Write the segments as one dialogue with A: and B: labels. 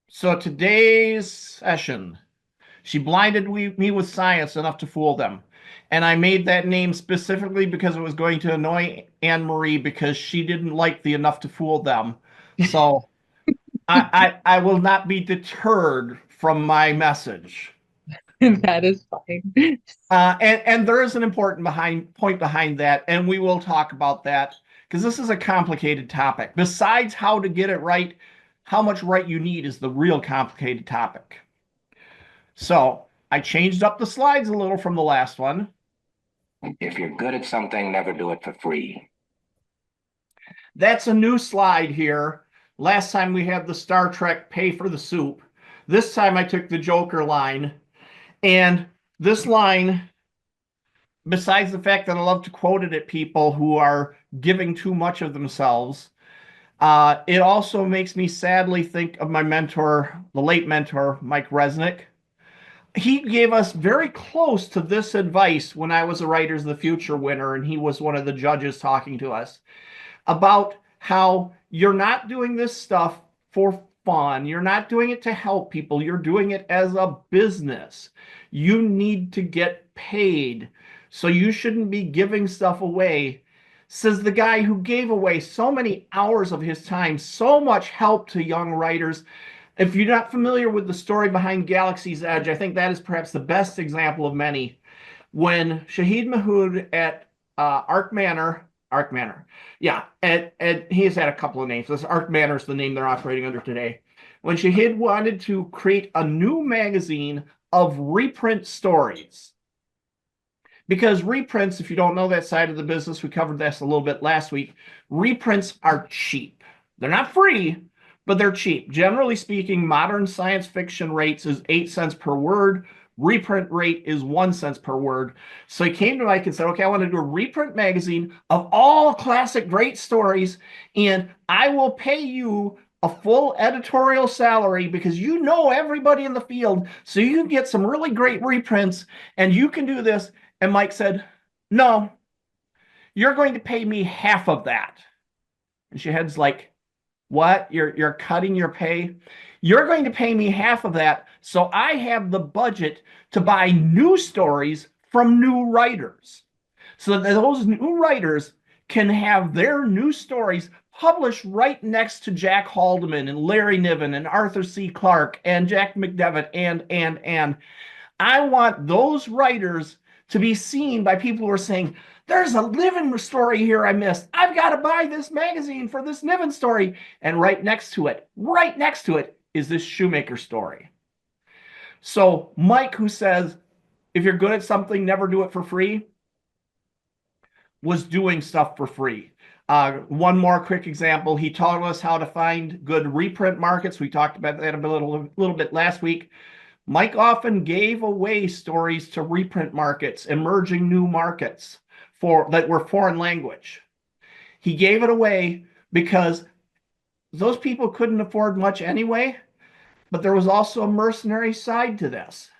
A: So today's session, she blinded me with science enough to fool them. And I made that name specifically because it was going to annoy Anne Marie because she didn't like the enough to fool them. So I will not be deterred from my message.
B: That is fine.
A: And there is an important point behind that, and we will talk about that because this is a complicated topic. Besides how to get it right, how much right you need is the real complicated topic. So I changed up the slides a little from the last one.
C: If you're good at something, never do it for free.
A: That's a new slide here. Last time we had the Star Trek pay for the soup. This time I took the Joker line. And this line, besides the fact that I love to quote it at people who are giving too much of themselves, it also makes me sadly think of my mentor, the late mentor, Mike Resnick. He gave us very close to this advice when I was a Writers of the Future winner, and he was one of the judges talking to us about how you're not doing this stuff for fun. You're not doing it to help people. You're doing it as a business. You need to get paid. So you shouldn't be giving stuff away. Says the guy who gave away so many hours of his time, so much help to young writers. If you're not familiar with the story behind Galaxy's Edge, I think that is perhaps the best example of many. When Shahid Mahood at Arc Manor, yeah, and he has had a couple of names. This Arc Manor is the name they're operating under today. When Shahid wanted to create a new magazine of reprint stories, because reprints, if you don't know that side of the business, we covered this a little bit last week. Reprints are cheap. They're not free, but they're cheap. Generally speaking, modern science fiction rates is 8 cents per word. Reprint rate is 1 cent per word. So he came to Mike and said, okay, I want to do a reprint magazine of all classic great stories, and I will pay you a full editorial salary because you know everybody in the field. So you can get some really great reprints and you can do this. And Mike said, no, you're going to pay me half of that. And Shahid's like, what? You're cutting your pay? You're going to pay me half of that, so I have the budget to buy new stories from new writers. So that those new writers can have their new stories published right next to Jack Haldeman and Larry Niven and Arthur C. Clarke and Jack McDevitt and I want those writers to be seen by people who are saying, there's a Niven story here I missed. I've got to buy this magazine for this Niven story. And right next to it is this Shoemaker story. So Mike, who says, if you're good at something, never do it for free, was doing stuff for free. One more quick example. He taught us how to find good reprint markets. We talked about that a little bit last week. Mike often gave away stories to reprint markets, emerging new markets that were foreign language. He gave it away because those people couldn't afford much anyway, but there was also a mercenary side to this.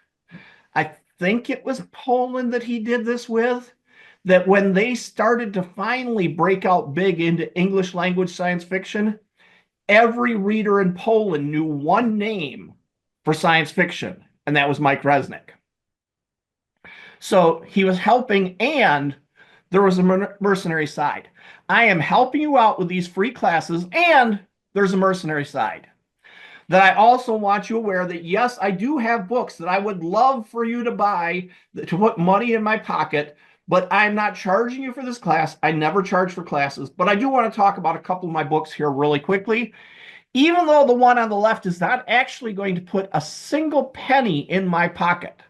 A: I think it was Poland that he did this with, that when they started to finally break out big into English language science fiction, every reader in Poland knew one name for science fiction, and that was Mike Resnick. So he was helping, and there was a mercenary side. I am helping you out with these free classes, and there's a mercenary side. That I also want you aware that, yes, I do have books that I would love for you to buy to put money in my pocket, but I'm not charging you for this class. I never charge for classes, but I do want to talk about a couple of my books here really quickly. Even though the one on the left is not actually going to put a single penny in my pocket.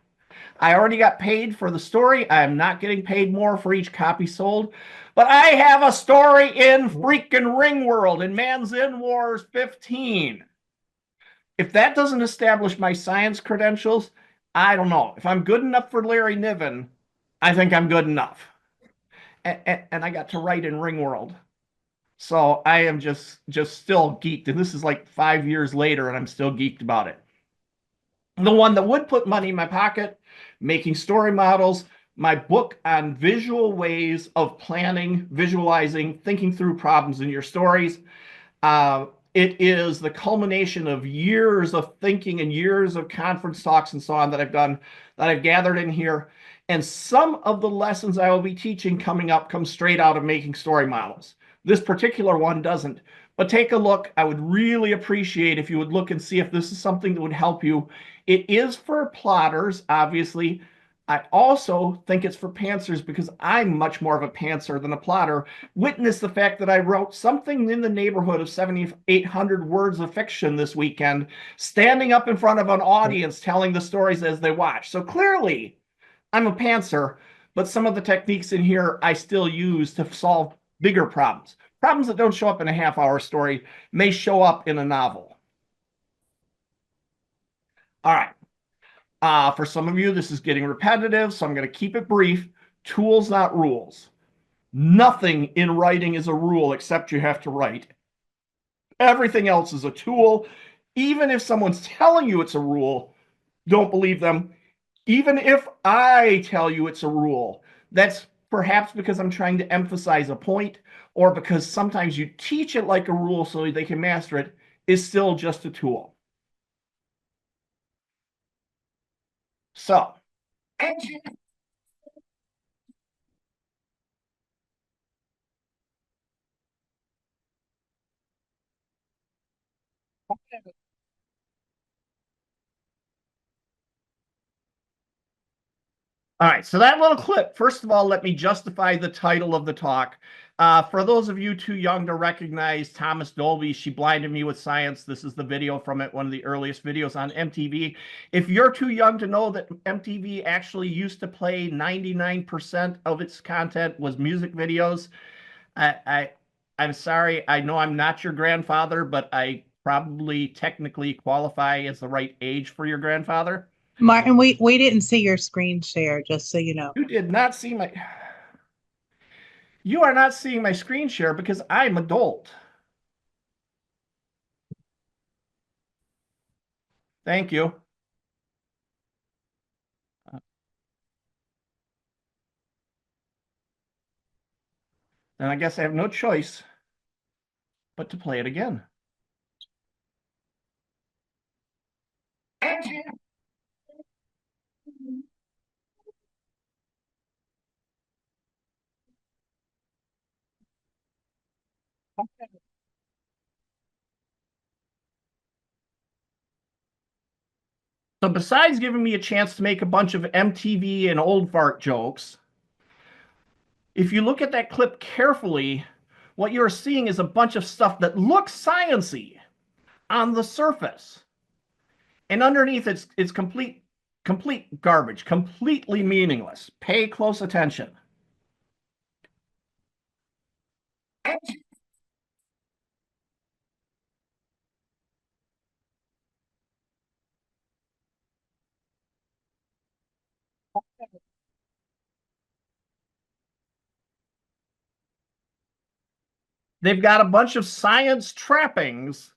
A: I already got paid for the story. I'm not getting paid more for each copy sold. But I have a story in freaking Ringworld in Man's End Wars 15. If that doesn't establish my science credentials, I don't know. If I'm good enough for Larry Niven, I think I'm good enough. And I got to write in Ringworld. So I am just still geeked. And this is like 5 years later, and I'm still geeked about it. The one that would put money in my pocket, making story models, my book on visual ways of planning, visualizing, thinking through problems in your stories, It is the culmination of years of thinking and years of conference talks and so on that I've done, that I've gathered in here. And some of the lessons I will be teaching coming up come straight out of making story models. This particular one doesn't. But take a look. I would really appreciate if you would look and see if this is something that would help you. It is for plotters, obviously. I also think it's for pantsers because I'm much more of a pantser than a plotter. Witness the fact that I wrote something in the neighborhood of 7,800 words of fiction this weekend, standing up in front of an audience telling the stories as they watch. So clearly, I'm a pantser, but some of the techniques in here I still use to solve bigger problems. Problems that don't show up in a half-hour story may show up in a novel. All right. For some of you, this is getting repetitive, so I'm going to keep it brief. Tools, not rules. Nothing in writing is a rule except you have to write. Everything else is a tool. Even if someone's telling you it's a rule, don't believe them. Even if I tell you it's a rule, that's perhaps because I'm trying to emphasize a point, or because sometimes you teach it like a rule so they can master it, is still just a tool. So, all right, so that little clip, first of all, let me justify the title of the talk. For those of you too young to recognize Thomas Dolby, She Blinded Me with Science, this is the video from it, one of the earliest videos on MTV. If you're too young to know that MTV actually used to play 99% of its content was music videos, I'm sorry, I know I'm not your grandfather, but I probably technically qualify as the right age for your grandfather.
B: Martin, we didn't see your screen share, just so you know.
A: You did not see my... You are not seeing my screen share because I'm adult. Thank you. And I guess I have no choice but to play it again. So besides giving me a chance to make a bunch of MTV and old fart jokes, if you look at that clip carefully, what you're seeing is a bunch of stuff that looks science-y on the surface. And underneath it's complete garbage, completely meaningless. Pay close attention. They've got a bunch of science trappings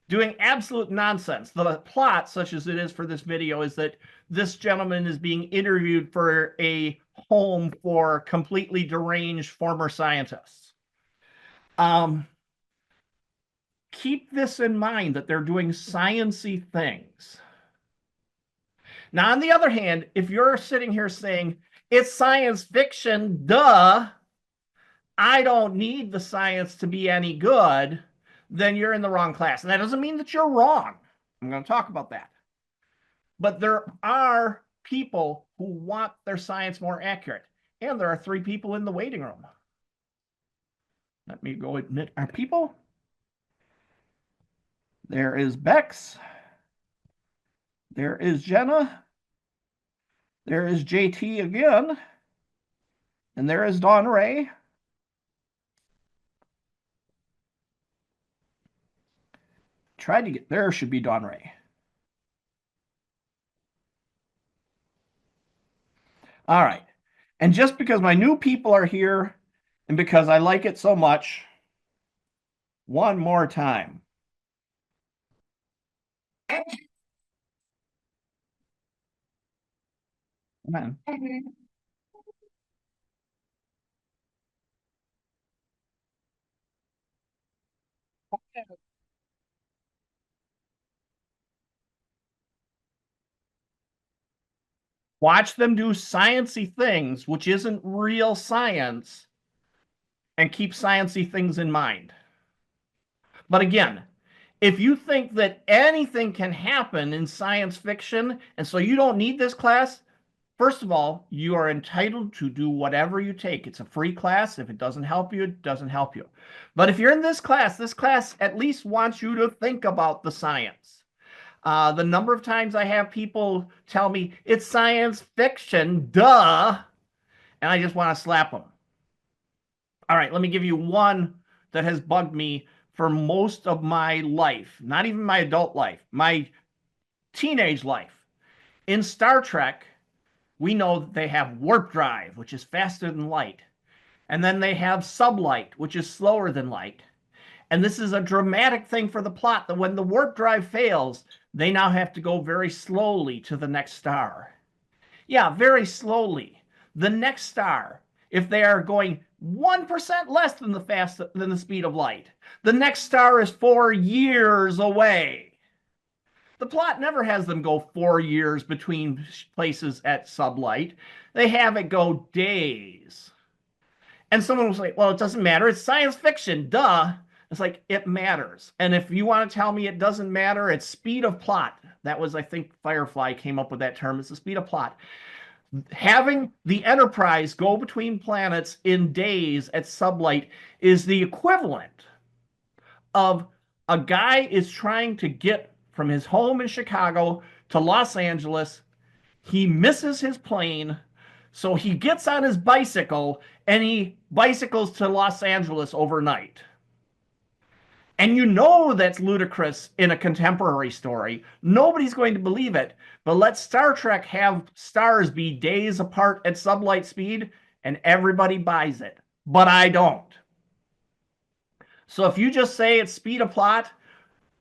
A: doing absolute nonsense. The plot, such as it is for this video, is that this gentleman is being interviewed for a home for completely deranged former scientists. Keep this in mind, that they're doing science-y things. Now, on the other hand, if you're sitting here saying, it's science fiction, duh, I don't need the science to be any good, then you're in the wrong class. And that doesn't mean that you're wrong. I'm going to talk about that. But there are people who want their science more accurate. And there are 3 people in the waiting room. Let me go admit our people. There is Bex. There is Jenna. There is JT again. And there is Dawn Ray. Tried to get, there should be Dawn Ray. All right. And just because my new people are here and because I like it so much, one more time. Come on. Watch them do sciencey things, which isn't real science, and keep sciencey things in mind. But again, if you think that anything can happen in science fiction, and so you don't need this class, first of all, you are entitled to do whatever you take. It's a free class. If it doesn't help you, it doesn't help you. But if you're in this class at least wants you to think about the science. The number of times I have people tell me it's science fiction, duh, and I just want to slap them. All right, let me give you one that has bugged me for most of my life, not even my adult life, my teenage life. In Star Trek, we know that they have warp drive, which is faster than light. And then they have sublight, which is slower than light. And this is a dramatic thing for the plot that when the warp drive fails, they now have to go very slowly to the next star. Yeah, very slowly. The next star, if they are going 1% less than the speed of light, the next star is 4 years away. The plot never has them go 4 years between places at sublight. They have it go days. And someone was like, well, it doesn't matter. It's science fiction, duh. It's like, it matters. And if you want to tell me it doesn't matter, it's speed of plot. That was, I think, Firefly came up with that term. It's the speed of plot. Having the Enterprise go between planets in days at sublight is the equivalent of a guy is trying to get from his home in Chicago to Los Angeles. He misses his plane, so he gets on his bicycle and he bicycles to Los Angeles overnight. And you know that's ludicrous in a contemporary story. Nobody's going to believe it. But let Star Trek have stars be days apart at sublight speed, and everybody buys it. But I don't. So if you just say it's speed of plot,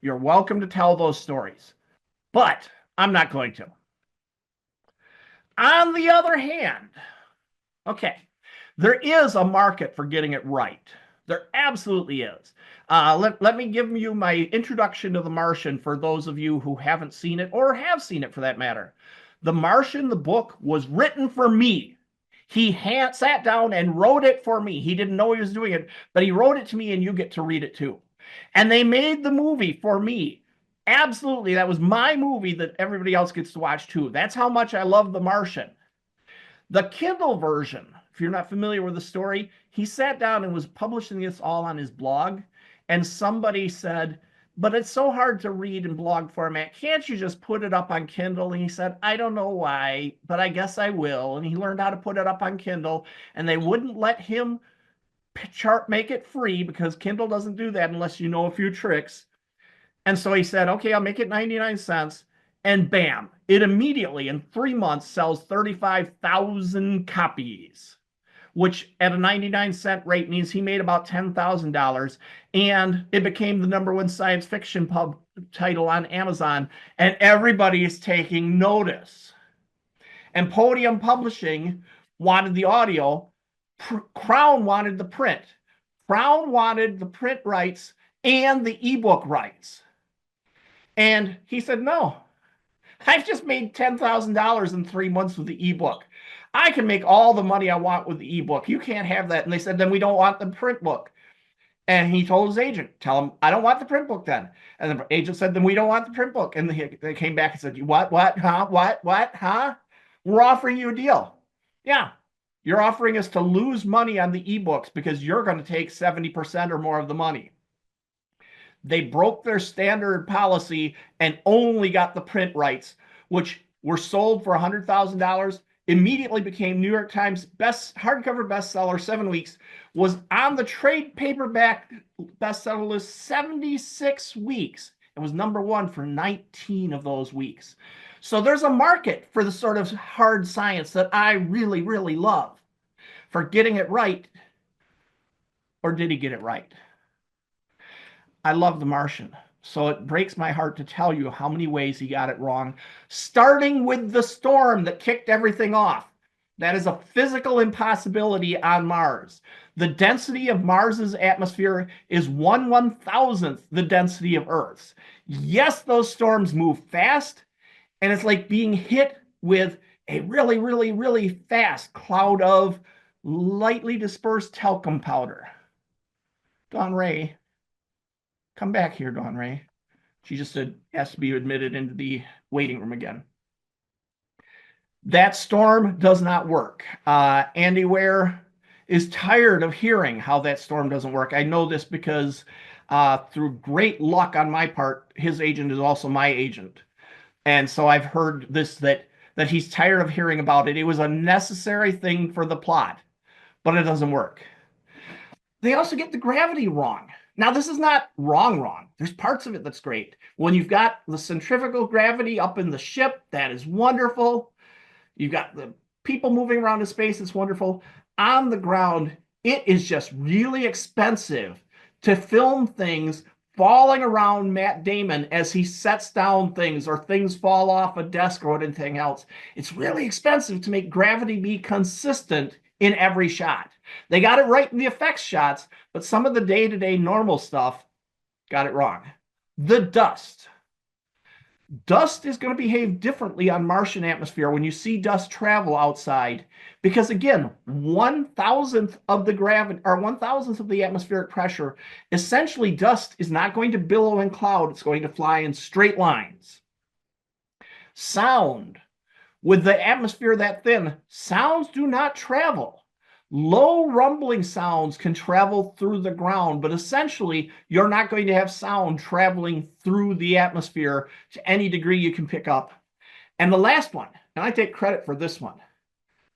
A: you're welcome to tell those stories. But I'm not going to. On the other hand, okay, there is a market for getting it right. There absolutely is. Let me give you my introduction to The Martian for those of you who haven't seen it or have seen it for that matter. The Martian, the book, was written for me. He sat down and wrote it for me. He didn't know he was doing it, but he wrote it to me and you get to read it too. And they made the movie for me. Absolutely, that was my movie that everybody else gets to watch too. That's how much I love The Martian. The Kindle version, if you're not familiar with the story, he sat down and was publishing this all on his blog. And somebody said, but it's so hard to read in blog format. Can't you just put it up on Kindle? And he said, I don't know why, but I guess I will. And he learned how to put it up on Kindle. And they wouldn't let him make it free because Kindle doesn't do that unless you know a few tricks. And so he said, okay, I'll make it 99 cents. And bam, it immediately in 3 months sells 35,000 copies, which at a 99-cent rate means he made about $10,000. And it became the #1 science fiction pub title on Amazon. And everybody is taking notice. And Podium Publishing wanted the audio. Crown wanted the print. Crown wanted the print rights and the ebook rights. And he said, no, I've just made $10,000 in 3 months with the ebook. I can make all the money I want with the ebook. You can't have that. And they said, then we don't want the print book. And he told his agent, tell him, I don't want the print book then. And the agent said, then we don't want the print book. And they came back and said, what, huh, what, huh? We're offering you a deal. Yeah, you're offering us to lose money on the ebooks because you're going to take 70% or more of the money. They broke their standard policy and only got the print rights, which were sold for $100,000, immediately became New York Times hardcover bestseller 7 weeks, was on the trade paperback bestseller list 76 weeks. It was #1 for 19 of those weeks. So there's a market for the sort of hard science that I really, really love. For getting it right, or did he get it right? I love The Martian, so it breaks my heart to tell you how many ways he got it wrong, starting with the storm that kicked everything off. That is a physical impossibility on Mars. The density of Mars's atmosphere is 1/1000th the density of Earth's. Yes, those storms move fast, and it's like being hit with a really, really, really fast cloud of lightly dispersed talcum powder. Dawn Ray, come back here, Dawn Ray. She just asked to be admitted into the waiting room again. That storm does not work. Andy Ware is tired of hearing how that storm doesn't work. I know this because through great luck on my part, his agent is also my agent. And so I've heard this, that he's tired of hearing about it. It was a necessary thing for the plot, but it doesn't work. They also get the gravity wrong. Now, this is not wrong. There's parts of it that's great. When you've got the centrifugal gravity up in the ship, that is wonderful. You've got the people moving around in space, it's wonderful. On the ground, it is just really expensive to film things falling around Matt Damon as he sets down things, or things fall off a desk or anything else. It's really expensive to make gravity be consistent in every shot. They got it right in the effects shots, but some of the day-to-day normal stuff got it wrong. The dust. Dust is going to behave differently on Martian atmosphere when you see dust travel outside, because again, 1,000th of the gravity, or 1,000th of the atmospheric pressure, essentially dust is not going to billow and cloud, it's going to fly in straight lines. Sound. With the atmosphere that thin, sounds do not travel. Low rumbling sounds can travel through the ground, but essentially you're not going to have sound traveling through the atmosphere to any degree you can pick up. And the last one, and I take credit for this one.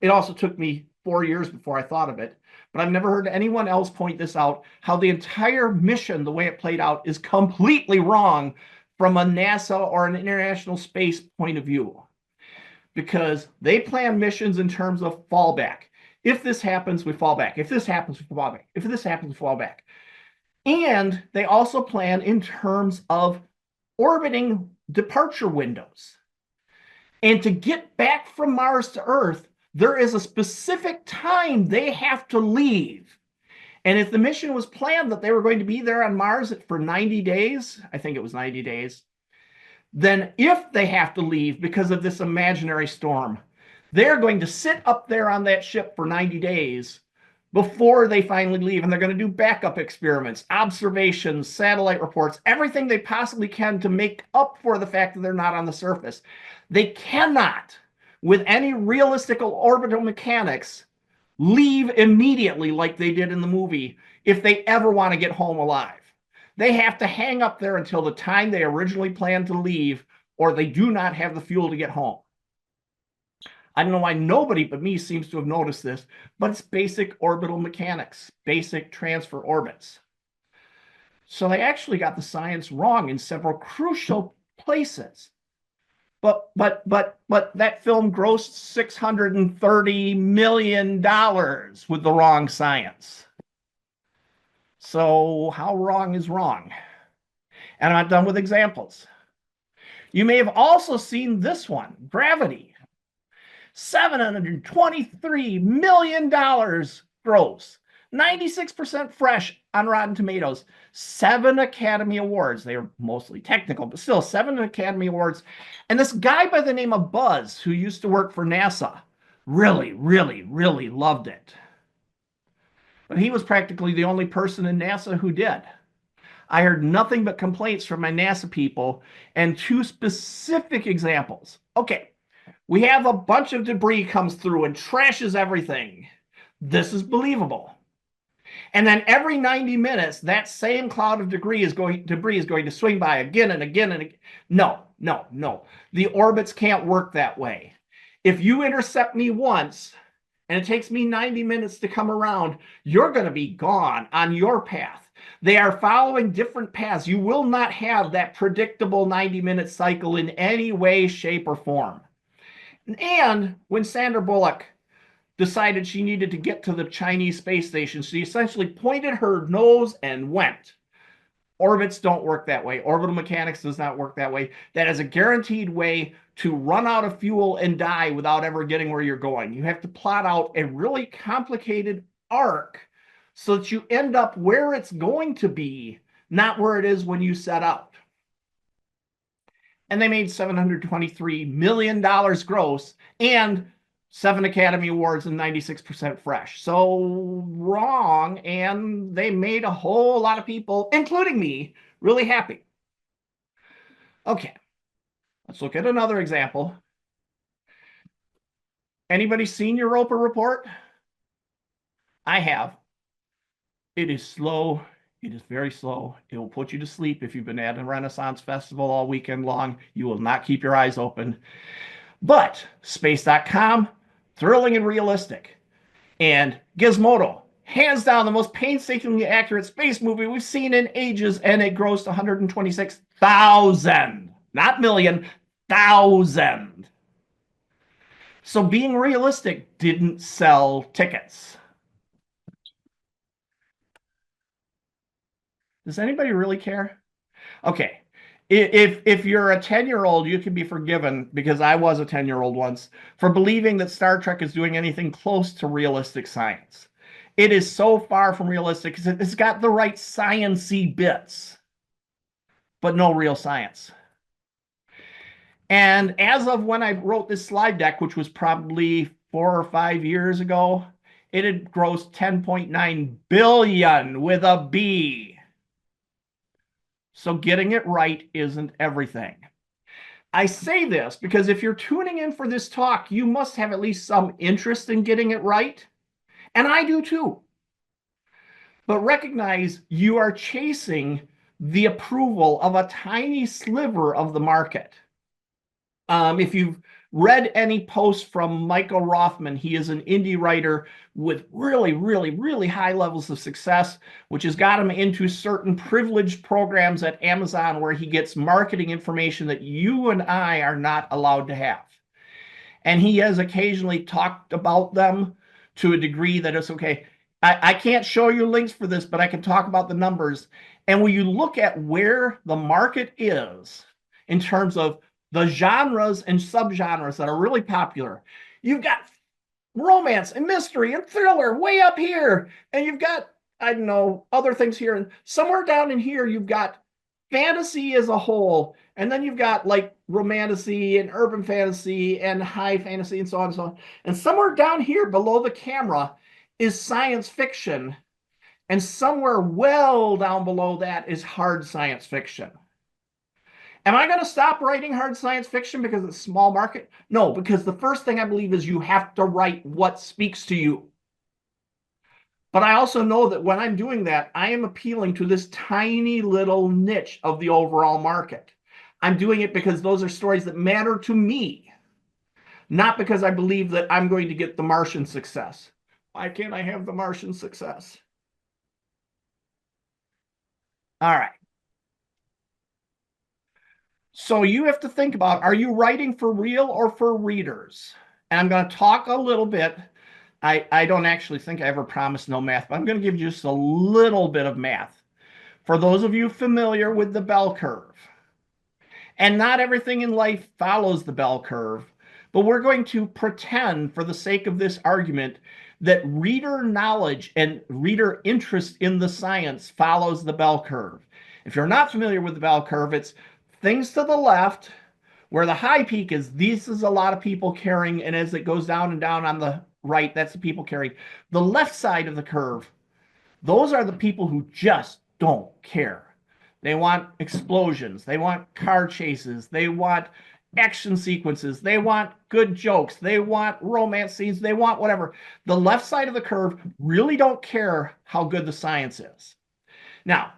A: It also took me 4 years before I thought of it, but I've never heard anyone else point this out, how the entire mission, the way it played out, is completely wrong from a NASA or an International Space point of view. Because they plan missions in terms of fallback. If this happens, we fall back. If this happens, we fall back. If this happens, we fall back. And they also plan in terms of orbiting departure windows. And to get back from Mars to Earth, there is a specific time they have to leave. And if the mission was planned that they were going to be there on Mars for 90 days, I think it was 90 days, then if they have to leave because of this imaginary storm, they're going to sit up there on that ship for 90 days before they finally leave. And they're going to do backup experiments, observations, satellite reports, everything they possibly can to make up for the fact that they're not on the surface. They cannot, with any realistic orbital mechanics, leave immediately like they did in the movie if they ever want to get home alive. They have to hang up there until the time they originally planned to leave, or they do not have the fuel to get home. I don't know why nobody but me seems to have noticed this, but it's basic orbital mechanics, basic transfer orbits. So they actually got the science wrong in several crucial places. But that film grossed $630 million with the wrong science. So how wrong is wrong? And I'm not done with examples. You may have also seen this one, Gravity. $723 million gross, 96% fresh on Rotten Tomatoes, 7 Academy Awards. They are mostly technical, but still 7 Academy Awards. And this guy by the name of Buzz, who used to work for NASA, really, really, really loved it. But he was practically the only person in NASA who did. I heard nothing but complaints from my NASA people, and 2 specific examples. Okay. We have a bunch of debris comes through and trashes everything. This is believable. And then every 90 minutes, that same cloud of debris is going to swing by again and again and again. No. The orbits can't work that way. If you intercept me once and it takes me 90 minutes to come around, you're going to be gone on your path. They are following different paths. You will not have that predictable 90-minute cycle in any way, shape, or form. And when Sandra Bullock decided she needed to get to the Chinese space station, she essentially pointed her nose and went. Orbits don't work that way. Orbital mechanics does not work that way. That is a guaranteed way to run out of fuel and die without ever getting where you're going. You have to plot out a really complicated arc so that you end up where it's going to be, not where it is when you set out. and they made $723 million gross and 7 Academy Awards and 96% fresh. So wrong, and they made a whole lot of people, including me, really happy. Okay, let's look at another example. Anybody seen Europa Report? I have. It is slow. It is very slow. It will put you to sleep if you've been at a Renaissance festival all weekend long. You will not keep your eyes open. But space.com, thrilling and realistic. And Gizmodo, hands down the most painstakingly accurate space movie we've seen in ages, and it grossed 126,000, not million, thousand. So being realistic didn't sell tickets. Does anybody really care? Okay. If you're a 10-year-old, you can be forgiven, because I was a 10-year-old once, for believing that Star Trek is doing anything close to realistic science. It is so far from realistic because it's got the right science-y bits, but no real science. And as of when I wrote this slide deck, which was probably 4 or 5 years ago, it had grossed 10.9 billion with a B. So getting it right isn't everything. I say this because if you're tuning in for this talk, you must have at least some interest in getting it right. And I do too. But recognize you are chasing the approval of a tiny sliver of the market. If you've read any posts from Michael Rothman, he is an indie writer with really high levels of success, which has got him into certain privileged programs at Amazon where he gets marketing information that you and I are not allowed to have. And he has occasionally talked about them to a degree that it's okay. I can't show you links for this, but I can talk about the numbers. And when you look at where the market is in terms of the genres and subgenres that are really popular, you've got romance and mystery and thriller way up here. And you've got, I don't know, other things here. And somewhere down in here, you've got fantasy as a whole. And then you've got like romantasy and urban fantasy and high fantasy and so on and so on. And somewhere down here below the camera is science fiction. And somewhere well down below that is hard science fiction. Am I going to stop writing hard science fiction because it's a small market? No, because the first thing I believe is you have to write what speaks to you. But I also know that when I'm doing that, I am appealing to this tiny little niche of the overall market. I'm doing it because those are stories that matter to me, not because I believe that I'm going to get the Martian success. Why can't I have the Martian success? All right. So you have to think about, are you writing for real or for readers? And I'm going to talk a little bit. I don't actually think I ever promised no math, but I'm going to give you just a little bit of math. For those of you familiar with the bell curve, and not everything in life follows the bell curve, but we're going to pretend, for the sake of this argument, that reader knowledge and reader interest in the science follows the bell curve. If you're not familiar with the bell curve, it's things to the left, where the high peak is, this is a lot of people caring, and as it goes down and down on the right, that's the people caring. The left side of the curve, those are the people who just don't care. They want explosions. They want car chases. They want action sequences. They want good jokes. They want romance scenes. They want whatever. The left side of the curve really don't care how good the science is. Now,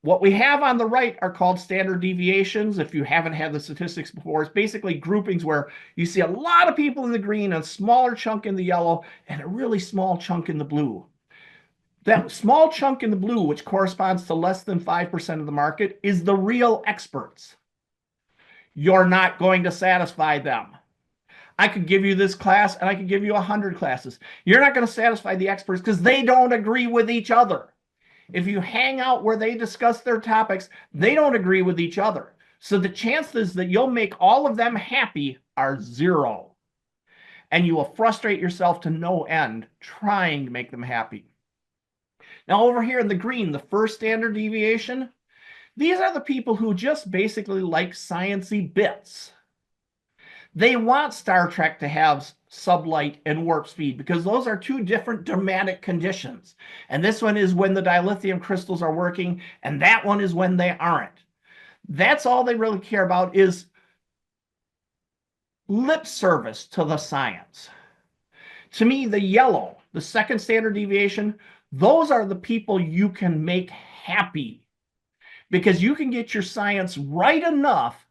A: what we have on the right are called standard deviations. If you haven't had the statistics before, it's basically groupings where you see a lot of people in the green, a smaller chunk in the yellow, and a really small chunk in the blue. That small chunk in the blue, which corresponds to less than 5% of the market, is the real experts. You're not going to satisfy them. I could give you this class and I could give you 100 classes. You're not going to satisfy the experts because they don't agree with each other. If you hang out where they discuss their topics, they don't agree with each other. So the chances that you'll make all of them happy are zero. And you will frustrate yourself to no end trying to make them happy. Now over here in the green, the first standard deviation, These are the people who just basically like sciencey bits. They want Star Trek to have sublight and warp speed because those are two different dramatic conditions. And this one is when the dilithium crystals are working, and that one is when they aren't. That's all they really care about is lip service to the science. To me, the yellow, the second standard deviation, those are the people you can make happy because you can get your science right enough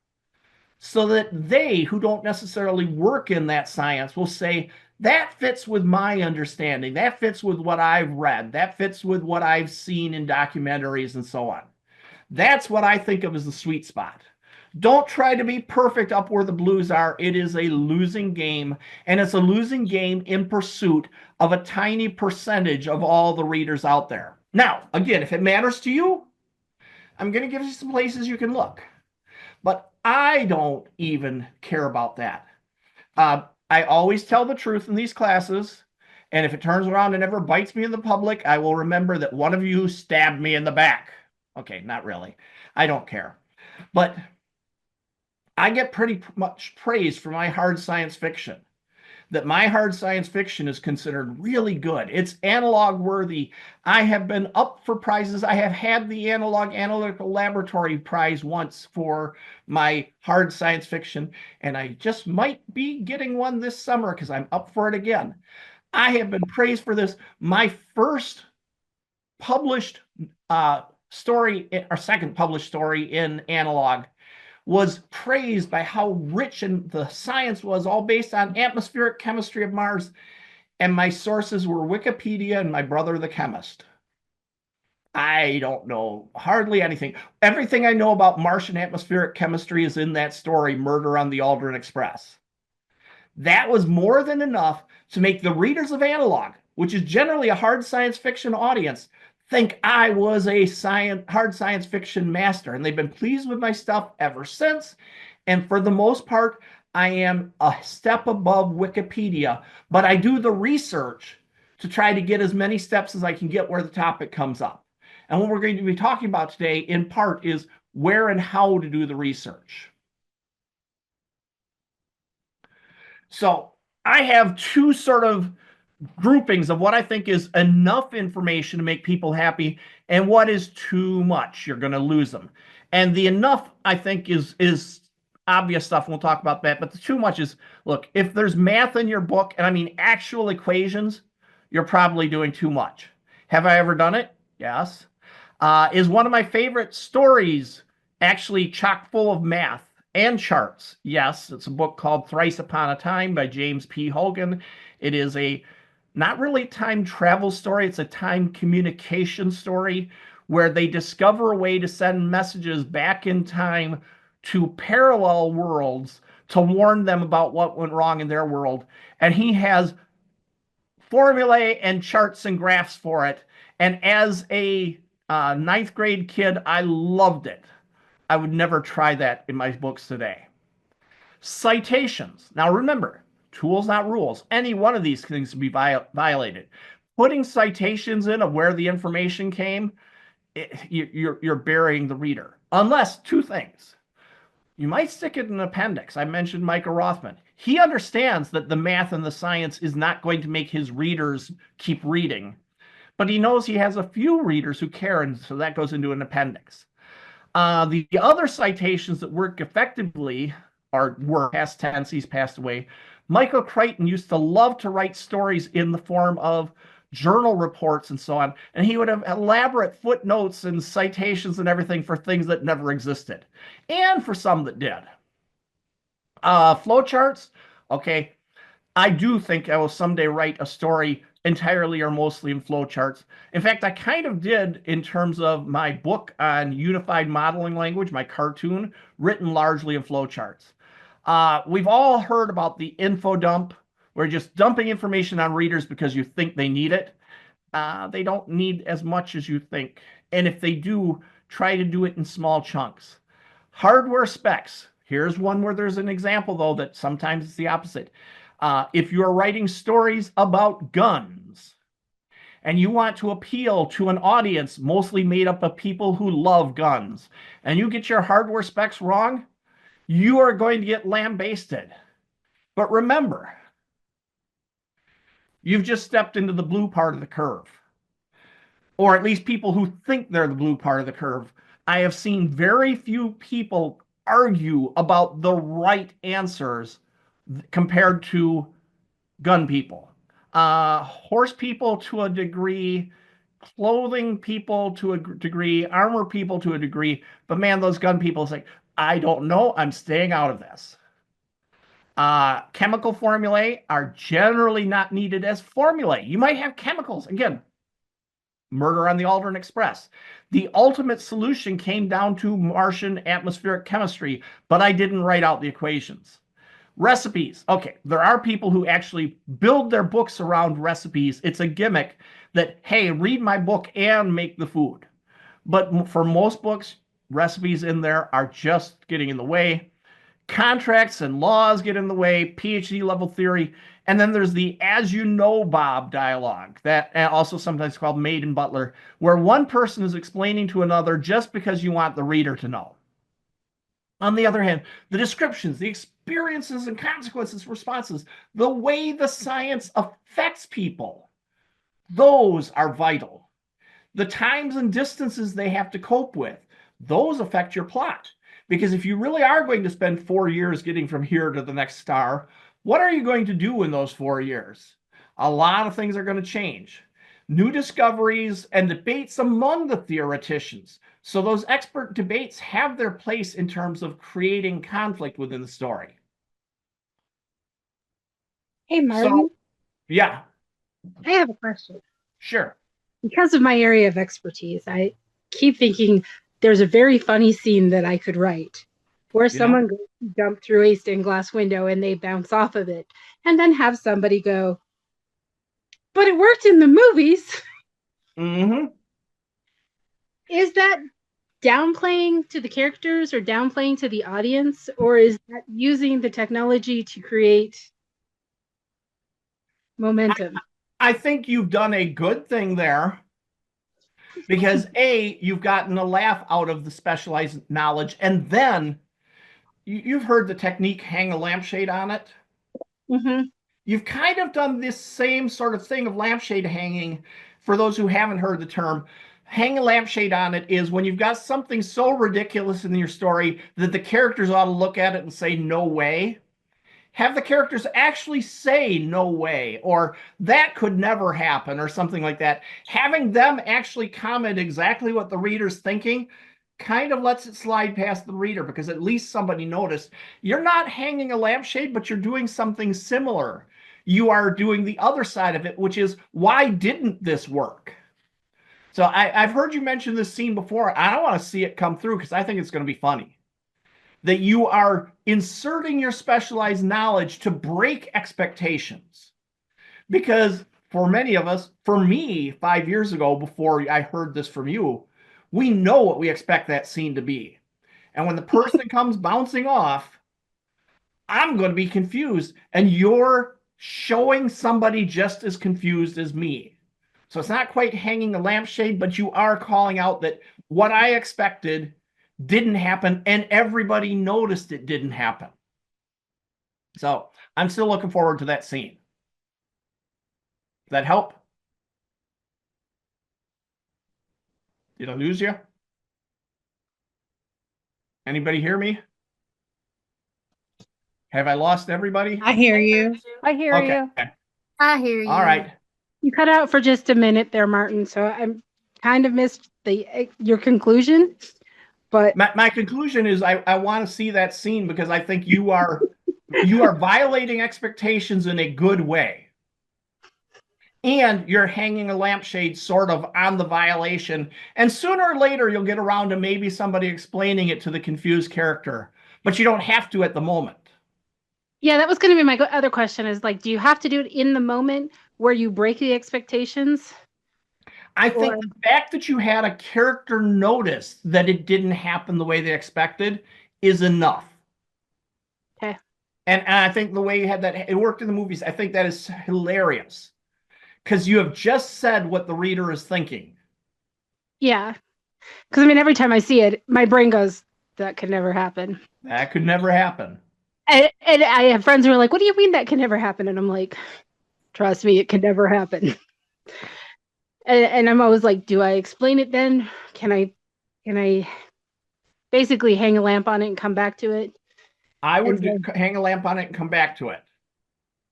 A: so that they, who don't necessarily work in that science, will say, that fits with my understanding. That fits with what I've read. That fits with what I've seen in documentaries and so on. That's what I think of as the sweet spot. Don't try to be perfect up where the Blues are. It is a losing game, and it's a losing game in pursuit of a tiny percentage of all the readers out there. Now, again, if it matters to you, I'm going to give you some places you can look. But I don't even care about that. I always tell the truth in these classes, and if it turns around and ever bites me in the public, I will remember that one of you stabbed me in the back. Okay, not really. I don't care. But I get pretty much praise for my hard science fiction. That my hard science fiction is considered really good. It's analog worthy. I have been up for prizes. I have had the Analog Analytical Laboratory Prize once for my hard science fiction, and I just might be getting one this summer because I'm up for it again. I have been praised for this. My first published story, or second published story in Analog, was praised by how rich and the science was, all based on atmospheric chemistry of Mars. And my sources were Wikipedia and my brother, the chemist. I don't know hardly anything. Everything I know about Martian atmospheric chemistry is in that story, Murder on the Aldrin Express. That was more than enough to make the readers of Analog, which is generally a hard science fiction audience, think I was a hard science fiction master. And they've been pleased with my stuff ever since. And for the most part, I am a step above Wikipedia, but I do the research to try to get as many steps as I can get where the topic comes up. And what we're going to be talking about today, in part, is where and how to do the research. So I have two sort of groupings of what I think is enough information to make people happy and what is too much. You're going to lose them. And the enough, I think, is obvious stuff. We'll talk about that. But the too much is, look, if there's math in your book, and I mean actual equations, you're probably doing too much. Have I ever done it? Yes. Is one of my favorite stories actually chock full of math and charts? Yes. It's a book called Thrice Upon a Time by James P. Hogan. It is a not really time travel story. It's a time communication story where they discover a way to send messages back in time to parallel worlds to warn them about what went wrong in their world. And he has formulae and charts and graphs for it. And as a ninth grade kid, I loved it. I would never try that in my books today. Citations. Now remember, tools, not rules. Any one of these things can be violated. Putting citations in of where the information came, you're burying the reader. Unless, two things. You might stick it in an appendix. I mentioned Micah Rothman. He understands that the math and the science is not going to make his readers keep reading. But he knows he has a few readers who care, and so that goes into an appendix. The other citations that work effectively were past tense. He's passed away. Michael Crichton used to love to write stories in the form of journal reports and so on, and he would have elaborate footnotes and citations and everything for things that never existed, and for some that did. Flowcharts, okay. I do think I will someday write a story entirely or mostly in flowcharts. In fact, I kind of did in terms of my book on unified modeling language, my cartoon, written largely in flowcharts. We've all heard about the info dump, where you're just dumping information on readers because you think they need it. They don't need as much as you think. And if they do, try to do it in small chunks. Hardware specs. Here's one where there's an example, though, that sometimes it's the opposite. If you're writing stories about guns and you want to appeal to an audience mostly made up of people who love guns, and you get your hardware specs wrong, you are going to get lambasted. But remember, you've just stepped into the blue part of the curve. Or at least people who think they're the blue part of the curve. I have seen very few people argue about the right answers compared to gun people. Horse people to a degree, clothing people to a degree, armor people to a degree. But man, those gun people say, I don't know, I'm staying out of this. Chemical formulae are generally not needed as formulae. You might have chemicals. Again, Murder on the Aldrin Express. The ultimate solution came down to Martian atmospheric chemistry, but I didn't write out the equations. Recipes. Okay, there are people who actually build their books around recipes. It's a gimmick that, hey, read my book and make the food. But for most books, recipes in there are just getting in the way. Contracts and laws get in the way, PhD level theory. And then there's the as you know, Bob dialogue, that also sometimes called Maid and Butler, where one person is explaining to another just because you want the reader to know. On the other hand, the descriptions, the experiences and consequences, responses, the way the science affects people, those are vital. The times and distances they have to cope with, those affect your plot. Because if you really are going to spend 4 years getting from here to the next star, what are you going to do in those 4 years? A lot of things are going to change. New discoveries and debates among the theoreticians. So those expert debates have their place in terms of creating conflict within the story.
D: Hey, Martin,
A: So, yeah,
D: I have a question.
A: sure.
D: Because of my area of expertise, I keep thinking there's a very funny scene that I could write where someone goes to jump through a stained glass window and they bounce off of it, and then have somebody go, but it worked in the movies.
A: Mm-hmm.
D: Is that downplaying to the characters or downplaying to the audience, or is that using the technology to create momentum?
A: I think you've done a good thing there because A, you've gotten a laugh out of the specialized knowledge, and then you've heard the technique hang a lampshade on it.
D: Mm-hmm.
A: You've kind of done this same sort of thing of lampshade hanging. For those who haven't heard the term, hang a lampshade on it is when you've got something so ridiculous in your story that the characters ought to look at it and say, no way. Have the characters actually say no way, or that could never happen, or something like that. Having them actually comment exactly what the reader's thinking kind of lets it slide past the reader, because at least somebody noticed. You're not hanging a lampshade, but you're doing something similar. You are doing the other side of it, which is, why didn't this work? So I've heard you mention this scene before. I don't want to see it come through because I think it's going to be funny. That you are inserting your specialized knowledge to break expectations. Because for many of us, for me, 5 years ago, before I heard this from you, we know what we expect that scene to be. And when the person comes bouncing off, I'm going to be confused. And you're showing somebody just as confused as me. So it's not quite hanging a lampshade, but you are calling out that what I expected didn't happen, and everybody noticed it didn't happen. So I'm still looking forward to that scene. Does that help? Did I lose you? Anybody hear me? Have I lost everybody?
B: I hear you.
D: I hear
A: Okay.
D: you. I hear you.
A: All right.
D: You cut out for just a minute there, Martin, so I kind of missed your conclusion. But
A: My conclusion is I want to see that scene because I think you are violating expectations in a good way. And you're hanging a lampshade sort of on the violation. And sooner or later, you'll get around to maybe somebody explaining it to the confused character. But you don't have to at the moment.
D: yeah, that was going to be my other question is, like, do you have to do it in the moment where you break the expectations?
A: I think the fact that you had a character notice that it didn't happen the way they expected is enough.
D: Okay.
A: And I think the way you had that, it worked in the movies. I think that is hilarious. because you have just said what the reader is thinking.
D: Yeah. Because I mean, every time I see it, my brain goes, that could never happen.
A: That could never happen.
D: And I have friends who are like, what do you mean that can never happen? And I'm like, trust me, it can never happen. And I'm always like, do I explain it then? Can I basically hang a lamp on it and come back to it?
A: I would
D: And
A: hang a lamp on it and come back to it.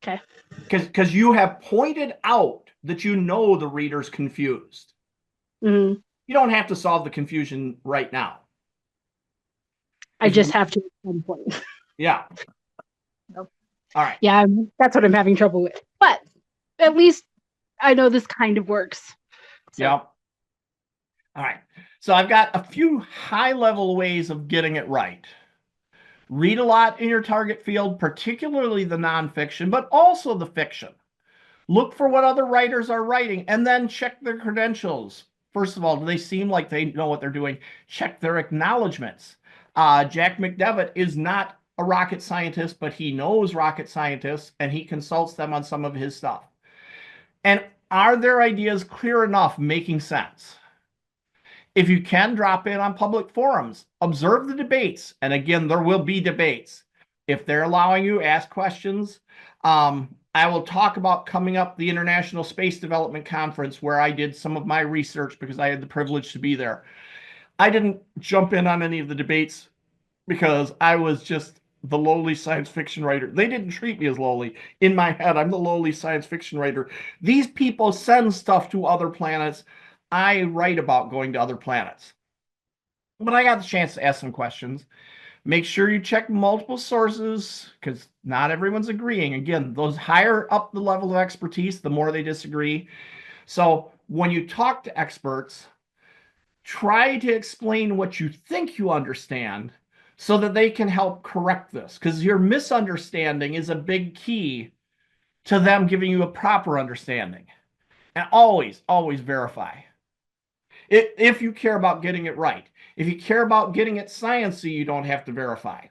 D: Okay.
A: Because you have pointed out that you know the reader's confused.
D: Hmm.
A: You don't have to solve the confusion right now.
D: I just have to at some point.
A: Yeah.
D: Nope.
A: All right.
D: Yeah, that's what I'm having trouble with. But at least I know this kind of works. So,
A: Yep. All right. So I've got a few high-level ways of getting it right. Read a lot in your target field, particularly the nonfiction, but also the fiction. Look for what other writers are writing and then check their credentials. First of all, do they seem like they know what they're doing? Check their acknowledgments. Jack McDevitt is not a rocket scientist, but he knows rocket scientists and he consults them on some of his stuff. And are their ideas clear enough, making sense? If you can, drop in on public forums, observe the debates. And again, there will be debates. If they're allowing you, ask questions. I will talk about coming up the International Space Development Conference, where I did some of my research because I had the privilege to be there. I didn't jump in on any of the debates because I was just the lowly science fiction writer. They didn't treat me as lowly. In my head, I'm the lowly science fiction writer. These people send stuff to other planets. I write about going to other planets. But I got the chance to ask some questions. Make sure you check multiple sources because not everyone's agreeing. Again, those higher up the level of expertise, the more they disagree. So when you talk to experts, try to explain what you think you understand so that they can help correct this, because your misunderstanding is a big key to them giving you a proper understanding. And always, always verify. If you care about getting it right. If you care about getting it sciencey, you don't have to verify.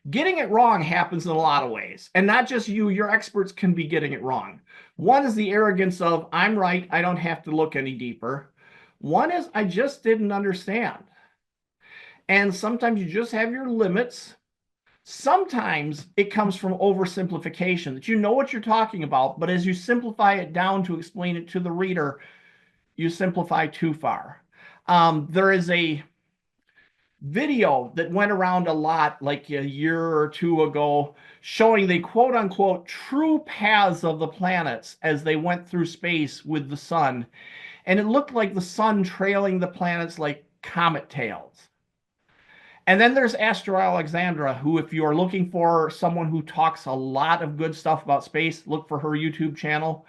A: Getting it wrong happens in a lot of ways, and not just you, your experts can be getting it wrong. One is the arrogance of, I'm right, I don't have to look any deeper. One is, I just didn't understand. And sometimes you just have your limits. Sometimes it comes from oversimplification, that you know what you're talking about, but as you simplify it down to explain it to the reader, you simplify too far. There is a video that went around a lot like a year or two ago showing the quote unquote true paths of the planets as they went through space with the sun. And it looked like the sun trailing the planets like comet tails. And then there's Astro Alexandra, who, if you are looking for someone who talks a lot of good stuff about space, look for her YouTube channel.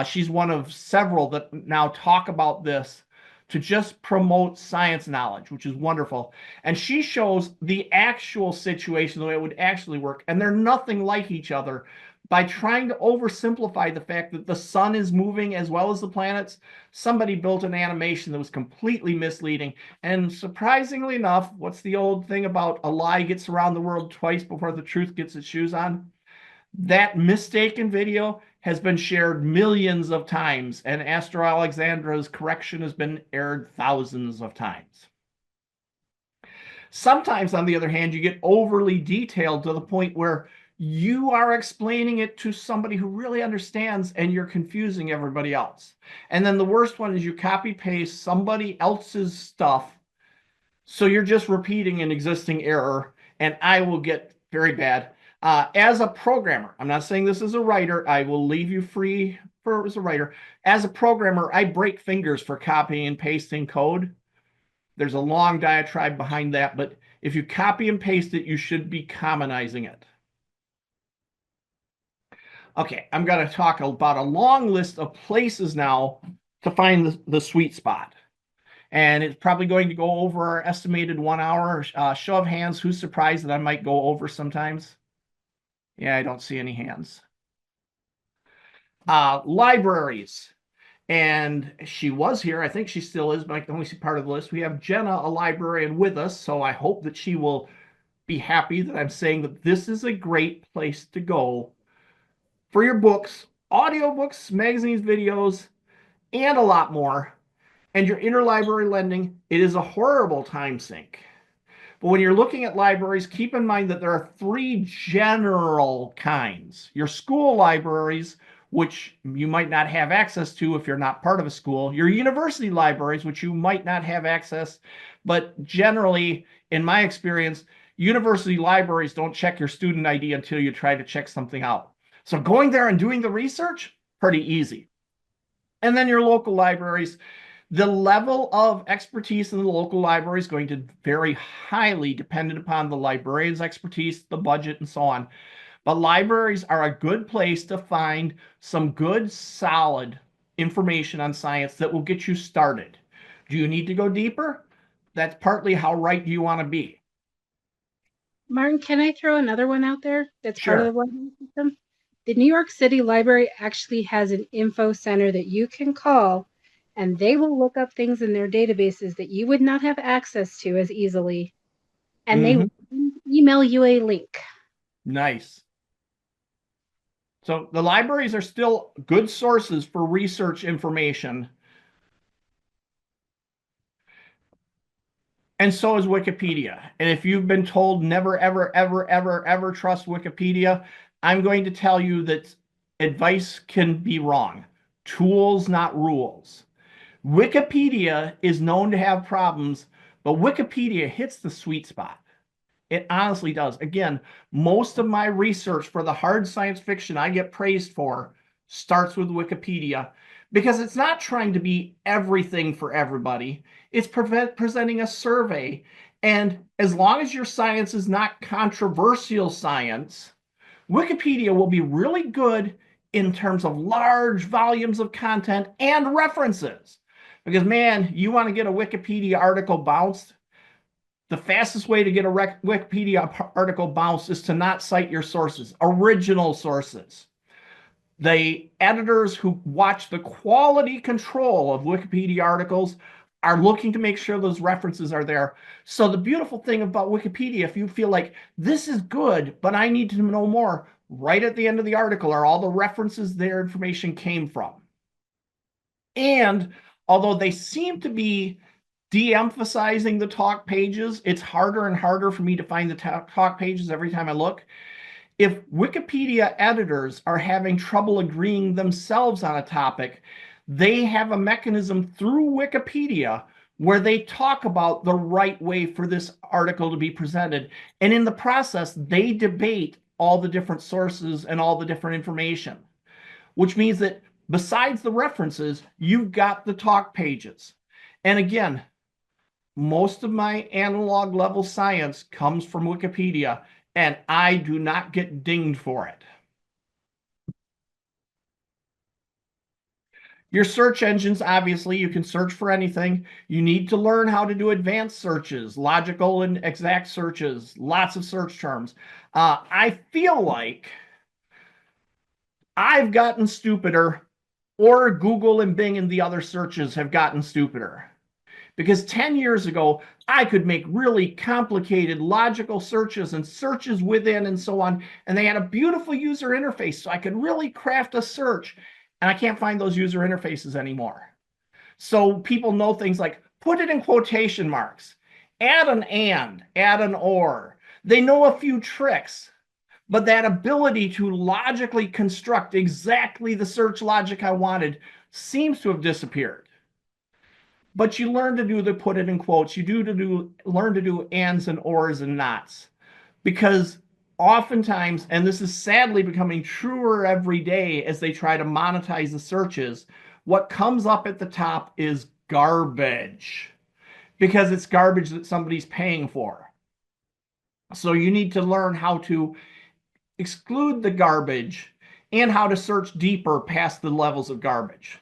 A: She's one of several that now talk about this to just promote science knowledge, which is wonderful. And she shows the actual situation, the way it would actually work. And they're nothing like each other. By trying to oversimplify the fact that the sun is moving as well as the planets, somebody built an animation that was completely misleading. And surprisingly enough, what's the old thing about a lie gets around the world twice before the truth gets its shoes on? That mistaken video has been shared millions of times, and Astro Alexandra's correction has been aired thousands of times. Sometimes, on the other hand, you get overly detailed to the point where you are explaining it to somebody who really understands and you're confusing everybody else. And then the worst one is you copy paste somebody else's stuff, so you're just repeating an existing error, and I will get very bad. As a programmer, I'm not saying this as a writer, I will leave you free for as a writer. As a programmer, I break fingers for copying and pasting code. There's a long diatribe behind that, but if you copy and paste it, you should be commonizing it. Okay, I'm going to talk about a long list of places now to find the sweet spot. And it's probably going to go over our estimated 1 hour. Show of hands, who's surprised that I might go over sometimes? Yeah, I don't see any hands. Libraries. And she was here. I think she still is, but I can only see part of the list. We have Jenna, a librarian, with us, so I hope that she will be happy that I'm saying that this is a great place to go for your books audiobooks, magazines, videos, and a lot more. And your interlibrary lending, it is a horrible time sink. But when you're looking at libraries, keep in mind that there are three general kinds. Your school libraries, which you might not have access to if you're not part of a school. Your university libraries, which you might not have access, but generally, in my experience, university libraries don't check your student ID until you try to check something out. So going there and doing the research, pretty easy. And then your local libraries, the level of expertise in the local library is going to vary highly dependent upon the librarian's expertise, the budget, and so on. But libraries are a good place to find some good, solid information on science that will get you started. Do you need to go deeper? That's partly how right you want to be.
D: Martin, can I throw another one out there that's part of
A: Sure.
D: the library system? The New York City Library actually has an info center that you can call, and they will look up things in their databases that you would not have access to as easily, and they will email you a link.
A: Nice. So the libraries are still good sources for research information. And so is Wikipedia. And if you've been told never, ever, ever, ever, ever trust Wikipedia, I'm going to tell you that advice can be wrong. Tools, not rules. Wikipedia is known to have problems, but Wikipedia hits the sweet spot. It honestly does. Again, most of my research for the hard science fiction I get praised for starts with Wikipedia because it's not trying to be everything for everybody. It's presenting a survey. And as long as your science is not controversial science, Wikipedia will be really good in terms of large volumes of content and references. Because, man, you want to get a Wikipedia article bounced, the fastest way to get a Wikipedia article bounced is to not cite your sources, original sources. The editors who watch the quality control of Wikipedia articles are looking to make sure those references are there. So the beautiful thing about Wikipedia, if you feel like this is good, but I need to know more, right at the end of the article are all the references their information came from. And although they seem to be de-emphasizing the talk pages, it's harder and harder for me to find the talk pages every time I look. If Wikipedia editors are having trouble agreeing themselves on a topic, they have a mechanism through Wikipedia where they talk about the right way for this article to be presented. And in the process, they debate all the different sources and all the different information, which means that besides the references, you've got the talk pages. And again, most of my analog level science comes from Wikipedia, and I do not get dinged for it. Your search engines, obviously, you can search for anything. You need to learn how to do advanced searches, logical and exact searches, lots of search terms. I feel like I've gotten stupider, or Google and Bing and the other searches have gotten stupider. Because 10 years ago, I could make really complicated logical searches and searches within and so on. And they had a beautiful user interface. So I could really craft a search. And I can't find those user interfaces anymore. So people know things like put it in quotation marks, add an and, add an or. They know a few tricks. But that ability to logically construct exactly the search logic I wanted seems to have disappeared. But you learn to do the put it in quotes. You learn to do ands and ors and nots. Because oftentimes, and this is sadly becoming truer every day as they try to monetize the searches, what comes up at the top is garbage. Because it's garbage that somebody's paying for. So you need to learn how to exclude the garbage and how to search deeper past the levels of garbage.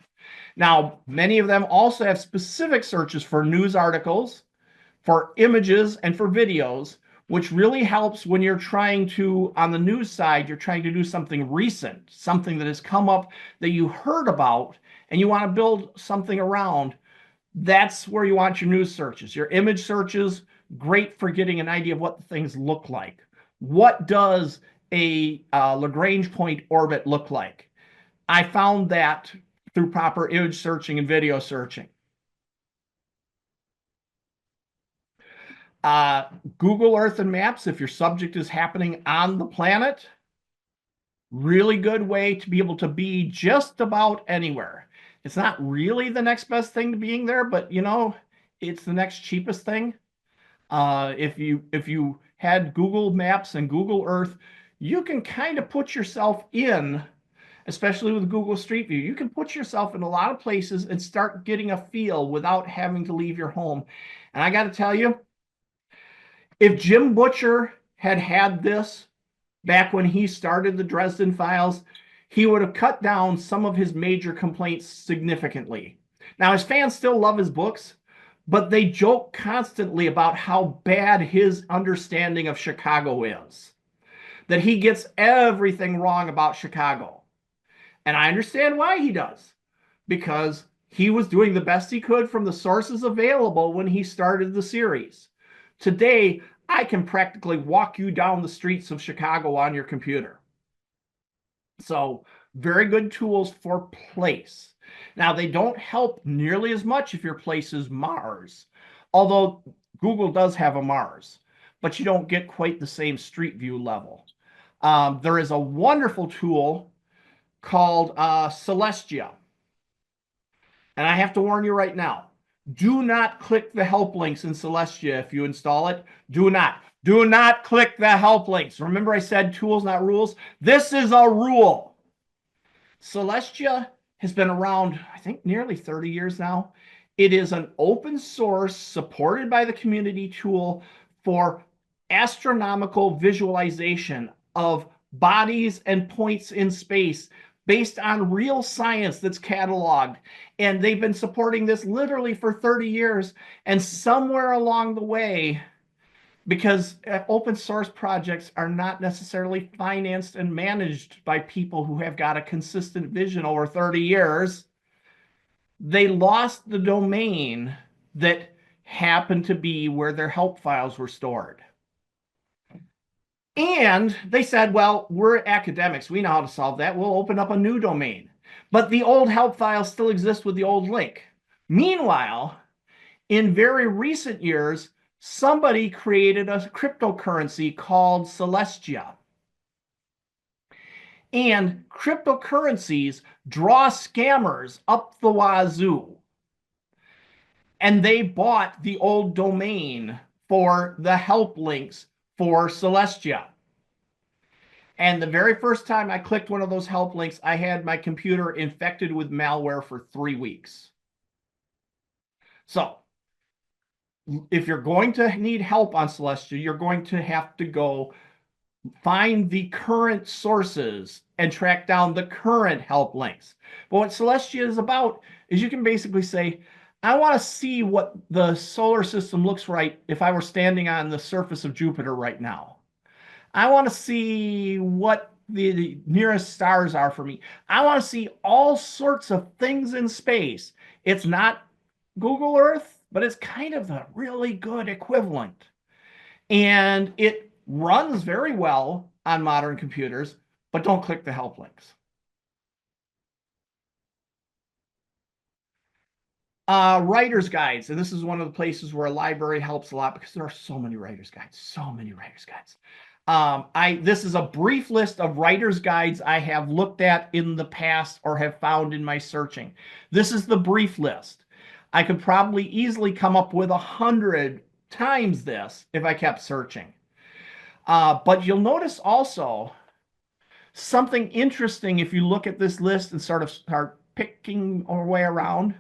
A: Now, many of them also have specific searches for news articles, for images, and for videos, which really helps when you're trying to, on the news side, you're trying to do something recent, something that has come up that you heard about, and you want to build something around. That's where you want your news searches. Your image searches, great for getting an idea of what the things look like. What does a Lagrange point orbit look like? I found that through proper image searching and video searching. Google Earth and Maps, if your subject is happening on the planet, really good way to be able to be just about anywhere. It's not really the next best thing to being there, but you know, it's the next cheapest thing. If you had Google Maps and Google Earth, you can kind of put yourself in, especially with Google Street View, you can put yourself in a lot of places and start getting a feel without having to leave your home. And I got to tell you, if Jim Butcher had had this back when he started the Dresden Files, he would have cut down some of his major complaints significantly. Now, his fans still love his books, but they joke constantly about how bad his understanding of Chicago is, that he gets everything wrong about Chicago. And I understand why he does, because he was doing the best he could from the sources available when he started the series. Today, I can practically walk you down the streets of Chicago on your computer. So, very good tools for place. Now, they don't help nearly as much if your place is Mars, although Google does have a Mars, but you don't get quite the same Street View level. There is a wonderful tool called Celestia. And I have to warn you right now, do not click the help links in Celestia if you install it. Do not click the help links. Remember I said tools, not rules? This is a rule. Celestia has been around, I think, nearly 30 years now. It is an open source, supported by the community tool for astronomical visualization of bodies and points in space based on real science that's cataloged. And they've been supporting this literally for 30 years. And somewhere along the way, because open source projects are not necessarily financed and managed by people who have got a consistent vision over 30 years, they lost the domain that happened to be where their help files were stored. And they said, well, we're academics. We know how to solve that. We'll open up a new domain. But the old help files still exist with the old link. Meanwhile, in very recent years, somebody created a cryptocurrency called Celestia. And cryptocurrencies draw scammers up the wazoo. And they bought the old domain for the help links for Celestia. And the very first time I clicked one of those help links, I had my computer infected with malware for 3 weeks. So, if you're going to need help on Celestia, you're going to have to go find the current sources and track down the current help links. But what Celestia is about is you can basically say, I want to see what the solar system looks like if I were standing on the surface of Jupiter right now. I want to see what the nearest stars are for me. I want to see all sorts of things in space. It's not Google Earth, but it's kind of a really good equivalent. And it runs very well on modern computers, but don't click the help links. Writer's guides, and this is one of the places where a library helps a lot because there are so many writer's guides, This is a brief list of writer's guides I have looked at in the past or have found in my searching. This is the brief list. I could probably easily come up with 100 times this if I kept searching. But you'll notice also something interesting if you look at this list and sort of start picking our way around.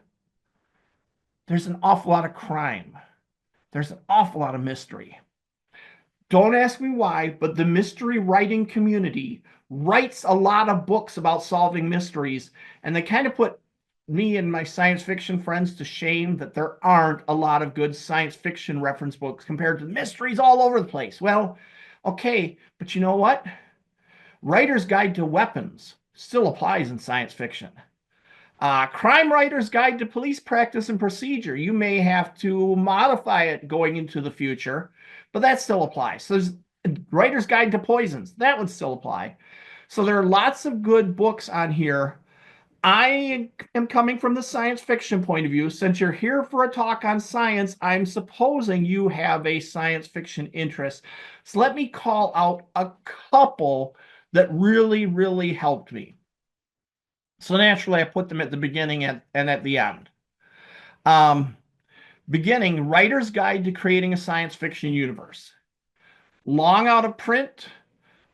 A: There's an awful lot of crime. There's an awful lot of mystery. Don't ask me why, but the mystery writing community writes a lot of books about solving mysteries, and they kind of put me and my science fiction friends to shame that there aren't a lot of good science fiction reference books compared to mysteries all over the place. Well, okay, but you know what? Writer's Guide to Weapons still applies in science fiction. Crime Writer's Guide to Police Practice and Procedure. You may have to modify it going into the future, but that still applies. So there's Writer's Guide to Poisons. That would still apply. So there are lots of good books on here. I am coming from the science fiction point of view. Since you're here for a talk on science, I'm supposing you have a science fiction interest. So let me call out a couple that really, really helped me. So naturally, I put them at the beginning and at the end. Beginning, Writer's Guide to Creating a Science Fiction Universe. Long out of print,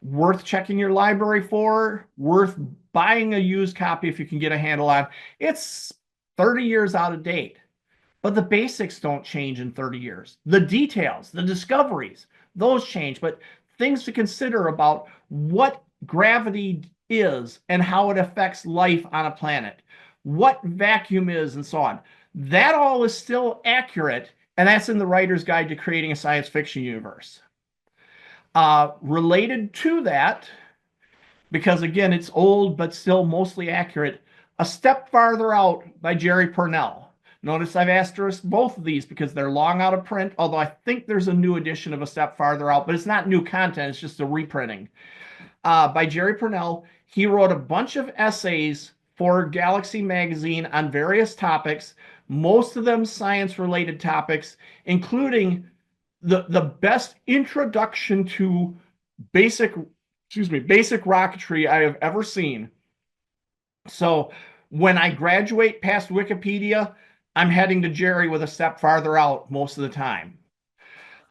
A: worth checking your library for, worth buying a used copy if you can get a handle on. It's 30 years out of date, but the basics don't change in 30 years. The details, the discoveries, those change, but things to consider about what gravity is and how it affects life on a planet, what vacuum is, and so on. That all is still accurate, and that's in the Writer's Guide to Creating a Science Fiction Universe. Related to that, because again, it's old but still mostly accurate, A Step Farther Out by Jerry Pournelle. Notice I've asterisked both of these because they're long out of print, although I think there's a new edition of A Step Farther Out, but it's not new content, it's just a reprinting. By Jerry Pournelle. He wrote a bunch of essays for Galaxy Magazine on various topics, most of them science-related topics, including the best introduction to basic rocketry I have ever seen. So when I graduate past Wikipedia, I'm heading to Jerry with A Step Farther Out most of the time.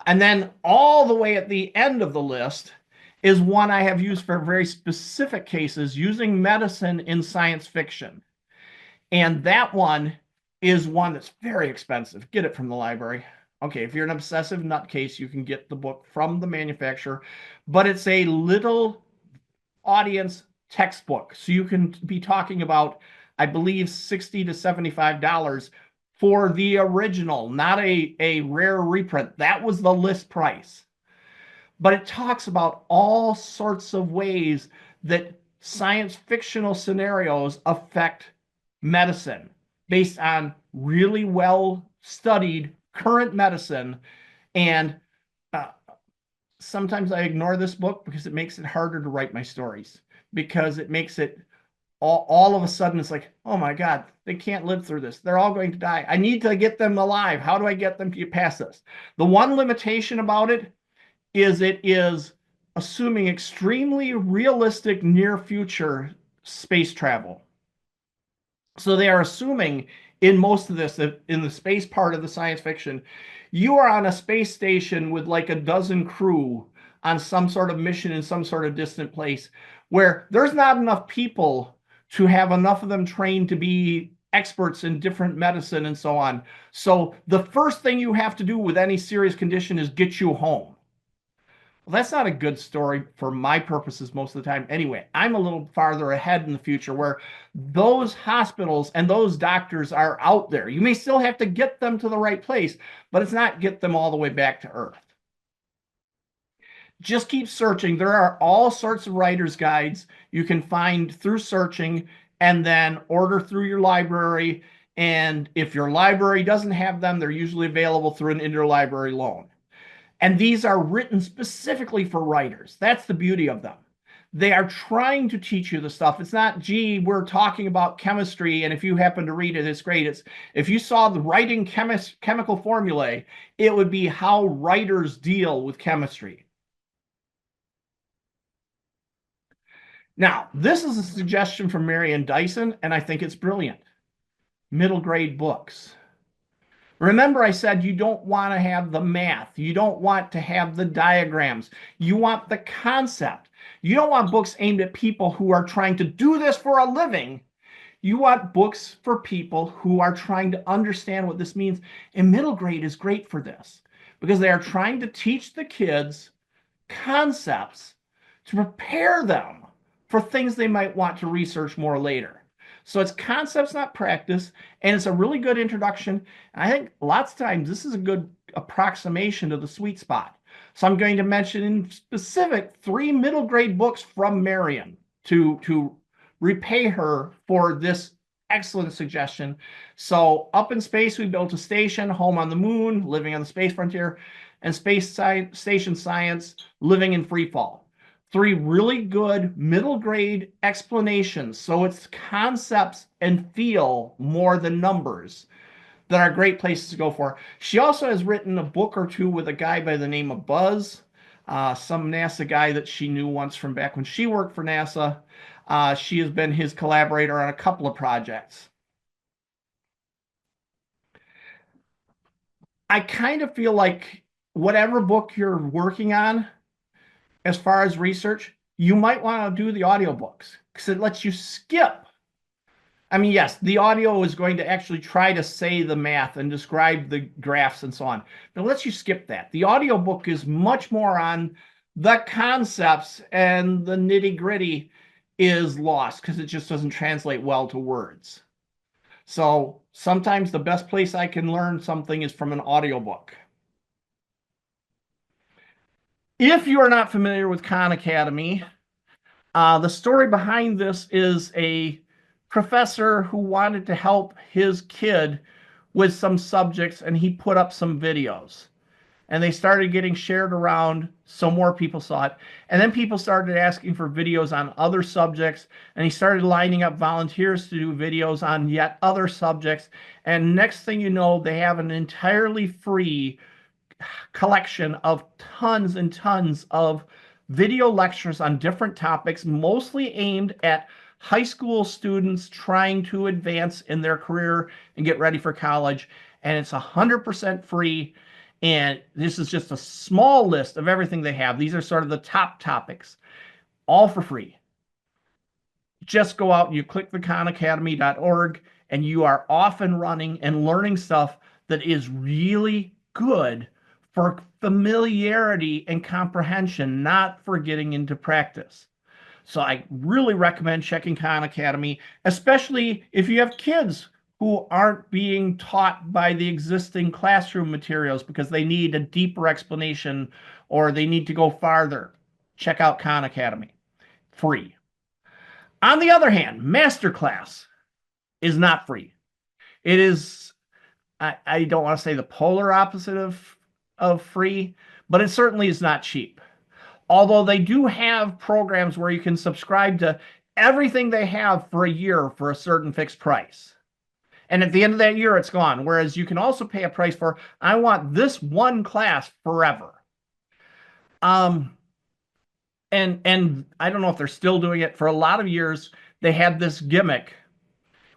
A: And then all the way at the end of the list is one I have used for very specific cases using medicine in science fiction. And that one is one that's very expensive. Get it from the library. Okay, if you're an obsessive nutcase, you can get the book from the manufacturer, but it's a little audience textbook. So you can be talking about, I believe, $60 to $75 for the original, not a rare reprint. That was the list price. But it talks about all sorts of ways that science fictional scenarios affect medicine based on really well studied current medicine. And sometimes I ignore this book because it makes it harder to write my stories, because it makes it all of a sudden it's like, oh my God, they can't live through this. They're all going to die. I need to get them alive. How do I get them to get past this? The one limitation about it is assuming extremely realistic near future space travel. So they are assuming in most of this, that in the space part of the science fiction, you are on a space station with like a dozen crew on some sort of mission in some sort of distant place where there's not enough people to have enough of them trained to be experts in different medicine and so on. So the first thing you have to do with any serious condition is get you home. Well, that's not a good story for my purposes most of the time. Anyway, I'm a little farther ahead in the future where those hospitals and those doctors are out there. You may still have to get them to the right place, but it's not get them all the way back to Earth. Just keep searching. There are all sorts of writer's guides you can find through searching and then order through your library. And if your library doesn't have them, they're usually available through an interlibrary loan. And these are written specifically for writers. That's the beauty of them. They are trying to teach you the stuff. It's not, gee, we're talking about chemistry, and if you happen to read it, it's great. It's if you saw the writing chemical formulae, it would be how writers deal with chemistry. Now, this is a suggestion from Marion Dyson, and I think it's brilliant. Middle grade books. Remember, I said you don't want to have the math. You don't want to have the diagrams. You want the concept. You don't want books aimed at people who are trying to do this for a living. You want books for people who are trying to understand what this means. And middle grade is great for this because they are trying to teach the kids concepts to prepare them for things they might want to research more later. So it's concepts, not practice, and it's a really good introduction. And I think lots of times this is a good approximation to the sweet spot. So I'm going to mention in specific 3 middle grade books from Marion to repay her for this excellent suggestion. So Up in Space, We Built a Station, Home on the Moon, Living on the Space Frontier, and Space Station Science, Living in Free Fall. 3 really good middle grade explanations. So it's concepts and feel more than numbers that are great places to go for. She also has written a book or two with a guy by the name of Buzz, some NASA guy that she knew once from back when she worked for NASA. She has been his collaborator on a couple of projects. I kind of feel like whatever book you're working on, as far as research, you might want to do the audiobooks because it lets you skip. I mean, yes, the audio is going to actually try to say the math and describe the graphs and so on, but it lets you skip that. The audiobook is much more on the concepts, and the nitty-gritty is lost because it just doesn't translate well to words. So sometimes the best place I can learn something is from an audiobook. If you are not familiar with Khan Academy, the story behind this is a professor who wanted to help his kid with some subjects, and he put up some videos. And they started getting shared around, so more people saw it. And then people started asking for videos on other subjects, and he started lining up volunteers to do videos on yet other subjects. And next thing you know, they have an entirely free collection of tons and tons of video lectures on different topics, mostly aimed at high school students trying to advance in their career and get ready for college. And it's 100% free. And this is just a small list of everything they have. These are sort of the top topics, all for free. Just go out and you click thekhanacademy.org and you are off and running and learning stuff that is really good for familiarity and comprehension, not for getting into practice. So I really recommend checking Khan Academy, especially if you have kids who aren't being taught by the existing classroom materials because they need a deeper explanation or they need to go farther. Check out Khan Academy. Free. On the other hand, Masterclass is not free. It is, I don't want to say the polar opposite of free, but it certainly is not cheap. Although they do have programs where you can subscribe to everything they have for a year for a certain fixed price. And at the end of that year, it's gone. Whereas you can also pay a price for, I want this one class forever. And I don't know if they're still doing it. For a lot of years, they had this gimmick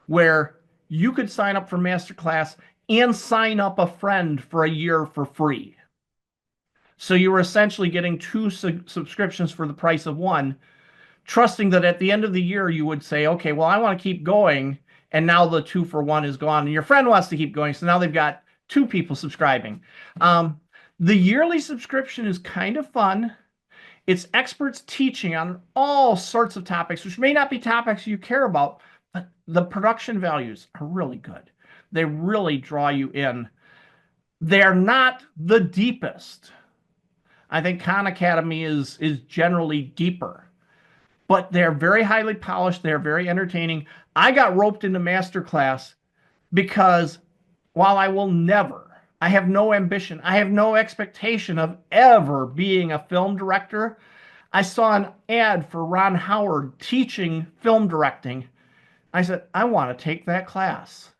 A: where you could sign up for Masterclass and sign up a friend for a year for free. So you were essentially getting 2 subscriptions for the price of one, trusting that at the end of the year, you would say, okay, well, I want to keep going. And now the 2 for 1 is gone. And your friend wants to keep going. So now they've got 2 people subscribing. The yearly subscription is kind of fun. It's experts teaching on all sorts of topics, which may not be topics you care about, but the production values are really good. They really draw you in. They're not the deepest. I think Khan Academy is generally deeper, but they're very highly polished. They're very entertaining. I got roped into Masterclass because while I will never, I have no ambition, I have no expectation of ever being a film director, I saw an ad for Ron Howard teaching film directing. I said, I want to take that class.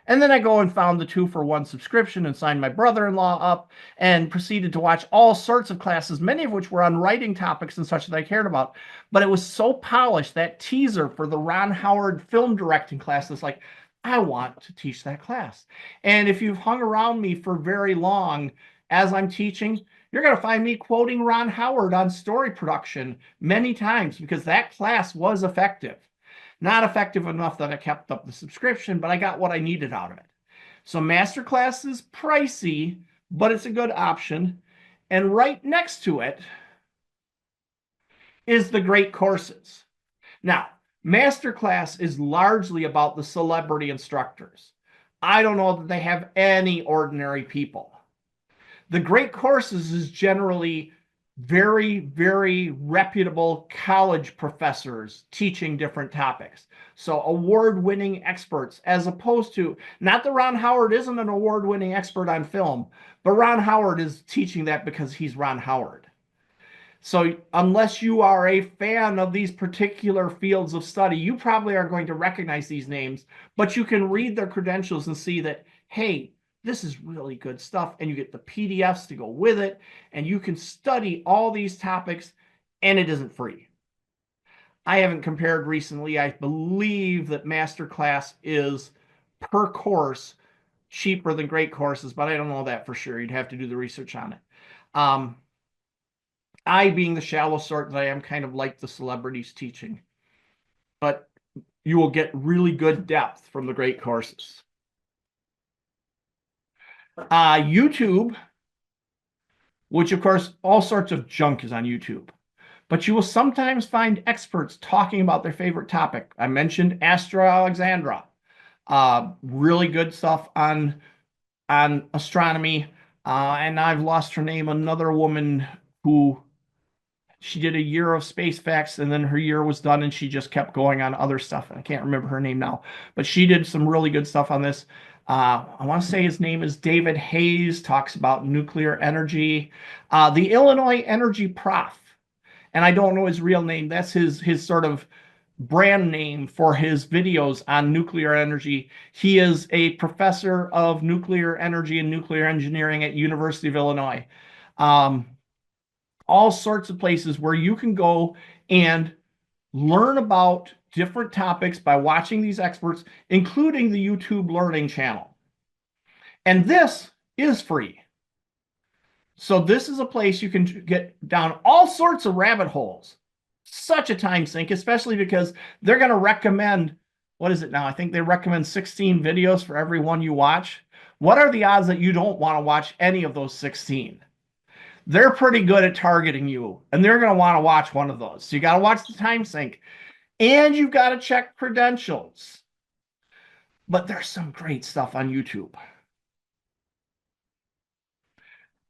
A: And then I go and found the 2 for 1 subscription and signed my brother-in-law up and proceeded to watch all sorts of classes, many of which were on writing topics and such that I cared about. But it was so polished, that teaser for the Ron Howard film directing class, it's like, I want to teach that class. And if you've hung around me for very long as I'm teaching, you're going to find me quoting Ron Howard on story production many times because that class was effective. Not effective enough that I kept up the subscription, but I got what I needed out of it. So Masterclass is pricey, but it's a good option. And right next to it is the great courses. Now, Masterclass is largely about the celebrity instructors. I don't know that they have any ordinary people. The great courses is generally very, very reputable college professors teaching different topics. So award-winning experts, as opposed to, not that Ron Howard isn't an award-winning expert on film, but Ron Howard is teaching that because he's Ron Howard. So unless you are a fan of these particular fields of study, you probably are going to recognize these names, but you can read their credentials and see that, hey, this is really good stuff. And you get the PDFs to go with it, and you can study all these topics, and it isn't free. I haven't compared recently. I believe that Masterclass is per course cheaper than great courses, but I don't know that for sure. You'd have to do the research on it. I, being the shallow sort that I am, kind of like the celebrities teaching, but you will get really good depth from the great courses. YouTube, which of course all sorts of junk is on YouTube, but you will sometimes find experts talking about their favorite topic. I mentioned Astro Alexandra, really good stuff on astronomy, and I've lost her name. Another woman who she did a year of space facts, and then her year was done, and she just kept going on other stuff. I can't remember her name now, but she did some really good stuff on this. I want to say his name is David Hayes, talks about nuclear energy. The Illinois Energy Prof, and I don't know his real name. That's his sort of brand name for his videos on nuclear energy. He is a professor of nuclear energy and nuclear engineering at University of Illinois. All sorts of places where you can go and learn about different topics by watching these experts, including the YouTube Learning channel. And this is free. So this is a place you can get down all sorts of rabbit holes. Such a time sink, especially because they're going to recommend, what is it now? I think they recommend 16 videos for every one you watch. What are the odds that you don't want to watch any of those 16? They're pretty good at targeting you, and they're going to want to watch one of those. So you got to watch the time sink, and you've got to check credentials. But there's some great stuff on YouTube.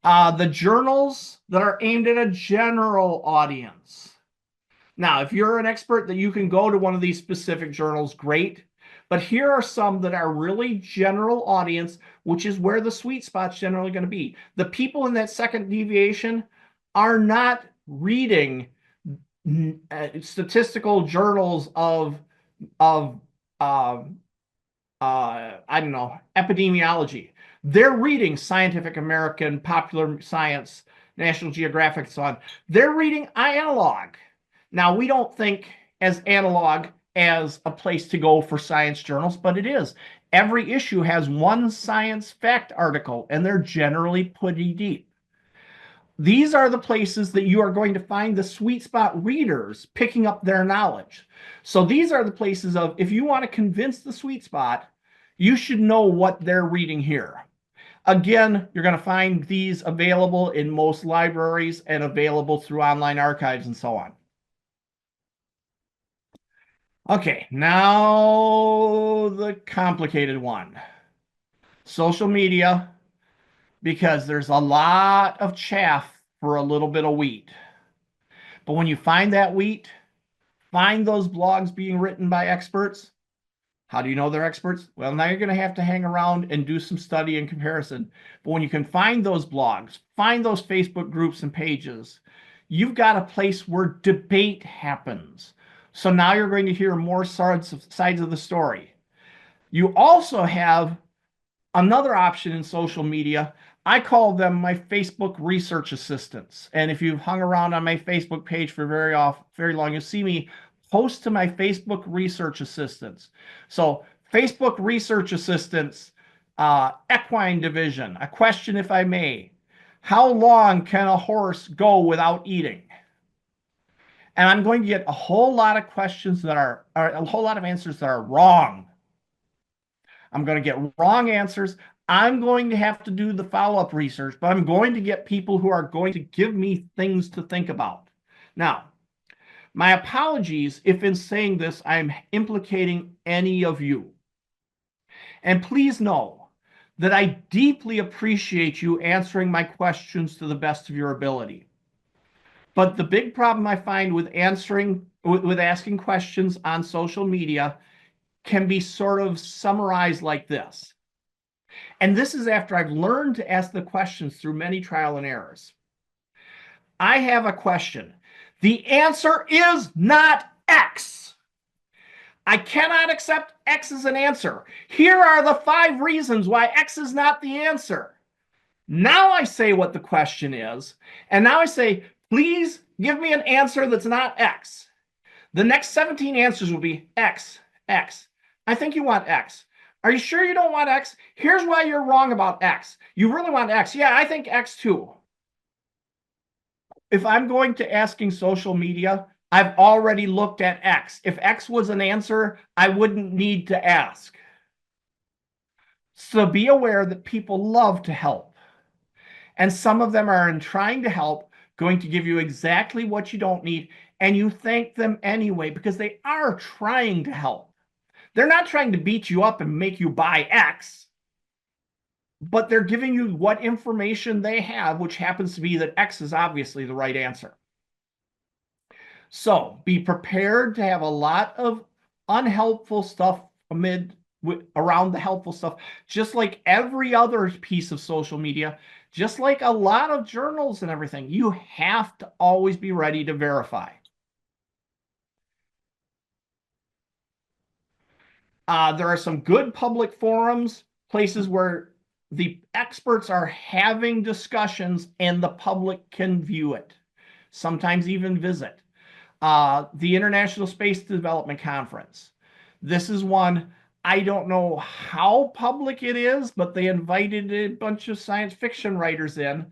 A: The journals that are aimed at a general audience. Now, if you're an expert that you can go to one of these specific journals, great. But here are some that are really general audience, which is where the sweet spot's generally going to be. The people in that second deviation are not reading statistical journals of I don't know, epidemiology. They're reading Scientific American, Popular Science, National Geographic, and so on. They're reading analog. Now, we don't think as analog as a place to go for science journals, but it is. Every issue has one science fact article, and they're generally pretty deep. These are the places that you are going to find the sweet spot readers picking up their knowledge. So these are the places of, if you want to convince the sweet spot, you should know what they're reading here. Again, you're going to find these available in most libraries and available through online archives and so on. Okay, now the complicated one. Social media, because there's a lot of chaff for a little bit of wheat. But when you find that wheat, find those blogs being written by experts. How do you know they're experts? Well, now you're going to have to hang around and do some study and comparison. But when you can find those blogs, find those Facebook groups and pages, you've got a place where debate happens. So now you're going to hear more sides of the story. You also have another option in social media. I call them my Facebook research assistants. And if you've hung around on my Facebook page for very long, you'll see me post to my Facebook research assistants. So Facebook research assistants, equine division, a question if I may. How long can a horse go without eating? And I'm going to get a whole lot of questions that are a whole lot of answers that are wrong. I'm going to get wrong answers. I'm going to have to do the follow-up research, but I'm going to get people who are going to give me things to think about. Now, my apologies if in saying this, I'm implicating any of you. And please know that I deeply appreciate you answering my questions to the best of your ability. But the big problem I find with asking questions on social media can be sort of summarized like this. And this is after I've learned to ask the questions through many trial and errors. I have a question. The answer is not X. I cannot accept X as an answer. Here are the 5 reasons why X is not the answer. Now I say what the question is, and now I say, please give me an answer that's not X. The next 17 answers will be X, X. I think you want X. Are you sure you don't want X? Here's why you're wrong about X. You really want X. Yeah, I think X too. If I'm going to asking social media, I've already looked at X. If X was an answer, I wouldn't need to ask. So be aware that people love to help. And some of them are in trying to help, going to give you exactly what you don't need, and you thank them anyway because they are trying to help. They're not trying to beat you up and make you buy X, but they're giving you what information they have, which happens to be that X is obviously the right answer. So be prepared to have a lot of unhelpful stuff around the helpful stuff, just like every other piece of social media, just like a lot of journals and everything. You have to always be ready to verify. There are some good public forums, places where the experts are having discussions and the public can view it, sometimes even visit. The International Space Development Conference. This is one, I don't know how public it is, but they invited a bunch of science fiction writers in.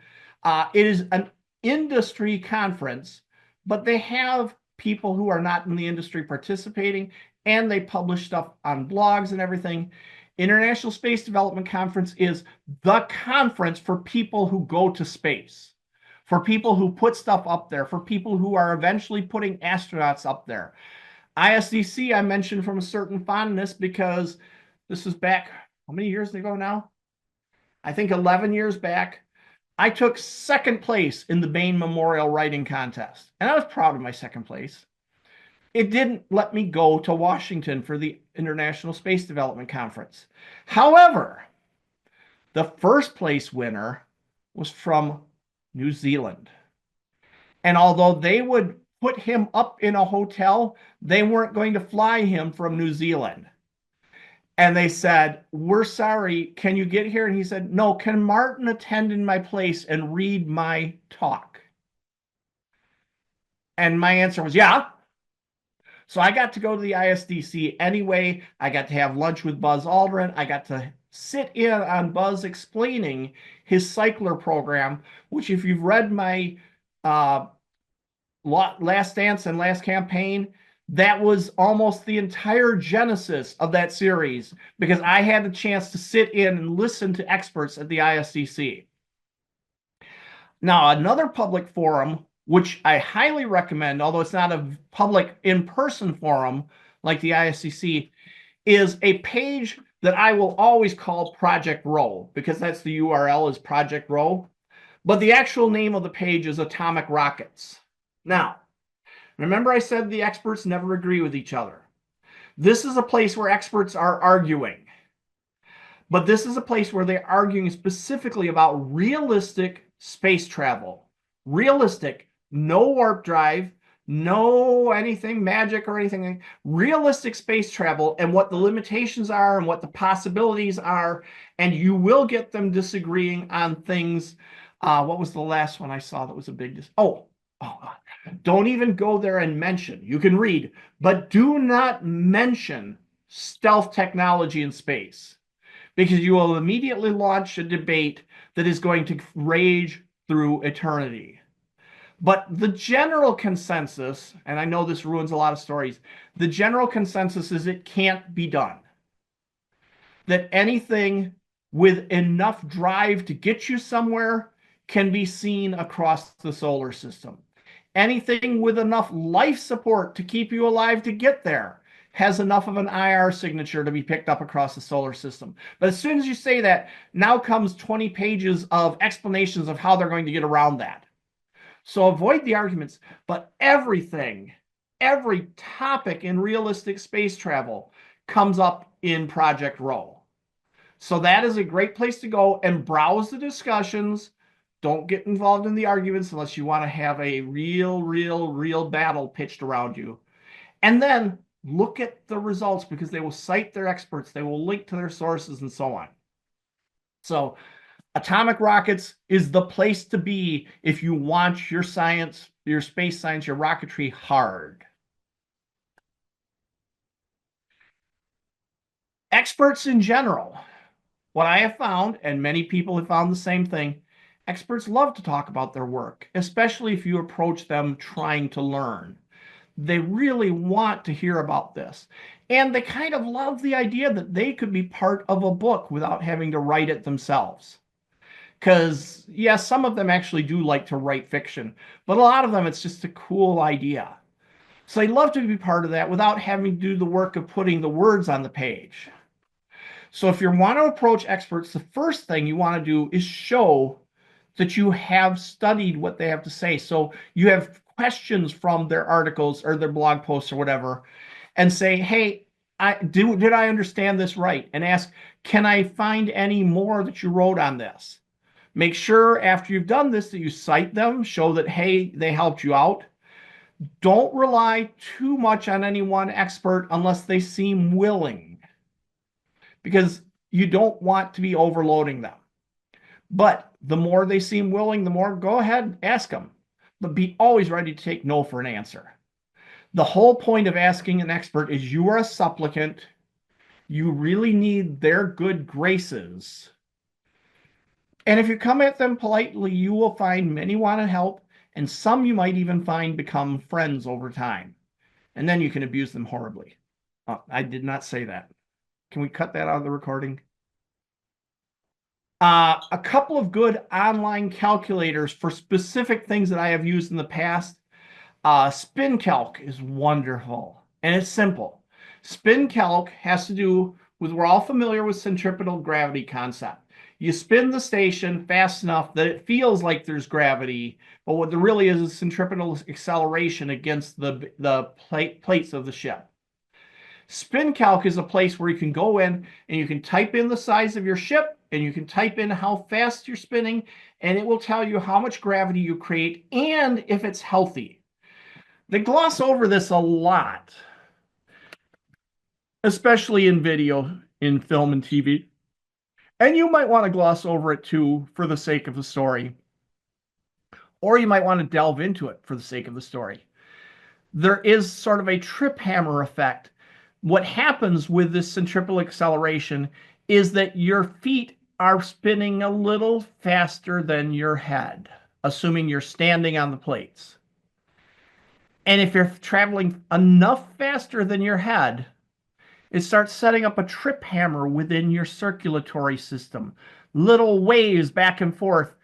A: It is an industry conference, but they have people who are not in the industry participating, and they publish stuff on blogs and everything. International Space Development Conference is the conference for people who go to space, for people who put stuff up there, for people who are eventually putting astronauts up there. ISDC, I mentioned from a certain fondness because this is back, how many years ago now? I think 11 years back. I took 2nd place in the Bain Memorial Writing Contest, and I was proud of my 2nd place. It didn't let me go to Washington for the International Space Development Conference. However, the 1st place winner was from New Zealand. And although they would put him up in a hotel, they weren't going to fly him from New Zealand. And they said, we're sorry, can you get here? And he said, no, can Martin attend in my place and read my talk? And my answer was, yeah. So I got to go to the ISDC anyway. I got to have lunch with Buzz Aldrin. I got to sit in on Buzz explaining his cycler program, which if you've read my Last Dance and Last Campaign, that was almost the entire genesis of that series because I had the chance to sit in and listen to experts at the ISDC. Now, another public forum, which I highly recommend, although it's not a public in-person forum like the ISDC, is a page that I will always call Project Rho because that's the URL is Project Rho. But the actual name of the page is Atomic Rockets. Now, remember I said the experts never agree with each other. This is a place where experts are arguing. But this is a place where they're arguing specifically about realistic space travel. Realistic, no warp drive, no anything magic or anything. Realistic space travel and what the limitations are and what the possibilities are. And you will get them disagreeing on things. What was the last one I saw that was a big... don't even go there and mention. You can read, but do not mention stealth technology in space because you will immediately launch a debate that is going to rage through eternity. But the general consensus, and I know this ruins a lot of stories, the general consensus is it can't be done. That anything with enough drive to get you somewhere can be seen across the solar system. Anything with enough life support to keep you alive to get there has enough of an IR signature to be picked up across the solar system. But as soon as you say that, now comes 20 pages of explanations of how they're going to get around that. So avoid the arguments, but everything, every topic in realistic space travel comes up in Project Rho. So that is a great place to go and browse the discussions, Don't get involved in the arguments unless you want to have a real battle pitched around you. And then look at the results because they will cite their experts. They will link to their sources and so on. So atomic rockets is the place to be if you want your science, your space science, your rocketry hard. Experts in general, what I have found, and many people have found the same thing, experts love to talk about their work, especially if you approach them trying to learn. They really want to hear about this. And they kind of love the idea that they could be part of a book without having to write it themselves. Because, yes, some of them actually do like to write fiction, but a lot of them, it's just a cool idea. So they love to be part of that without having to do the work of putting the words on the page. So if you want to approach experts, the first thing you want to do is show that you have studied what they have to say. So you have questions from their articles or their blog posts or whatever, and say, hey, did I understand this right? And ask, can I find any more that you wrote on this? Make sure after you've done this that you cite them, show that, hey, they helped you out. Don't rely too much on any one expert unless they seem willing, because you don't want to be overloading them. But the more they seem willing, the more go ahead, ask them. But be always ready to take no for an answer. The whole point of asking an expert is you are a supplicant. You really need their good graces. And if you come at them politely, you will find many want to help, and some you might even find become friends over time. And then you can abuse them horribly. I did not say that. Can we cut that out of the recording? A couple of good online calculators for specific things that I have used in the past. SpinCalc is wonderful, and it's simple. SpinCalc has to do with, we're all familiar with centripetal gravity concept. You spin the station fast enough that it feels like there's gravity, but what there really is centripetal acceleration against the plates of the ship. SpinCalc is a place where you can go in and you can type in the size of your ship and you can type in how fast you're spinning, and it will tell you how much gravity you create and if it's healthy. They gloss over this a lot, especially in video, in film and TV. And you might want to gloss over it too for the sake of the story. Or you might want to delve into it for the sake of the story. There is sort of a trip hammer effect. What happens with this centripetal acceleration is that your feet are spinning a little faster than your head, assuming you're standing on the plates. And if you're traveling enough faster than your head, it starts setting up a trip hammer within your circulatory system, little waves back and forth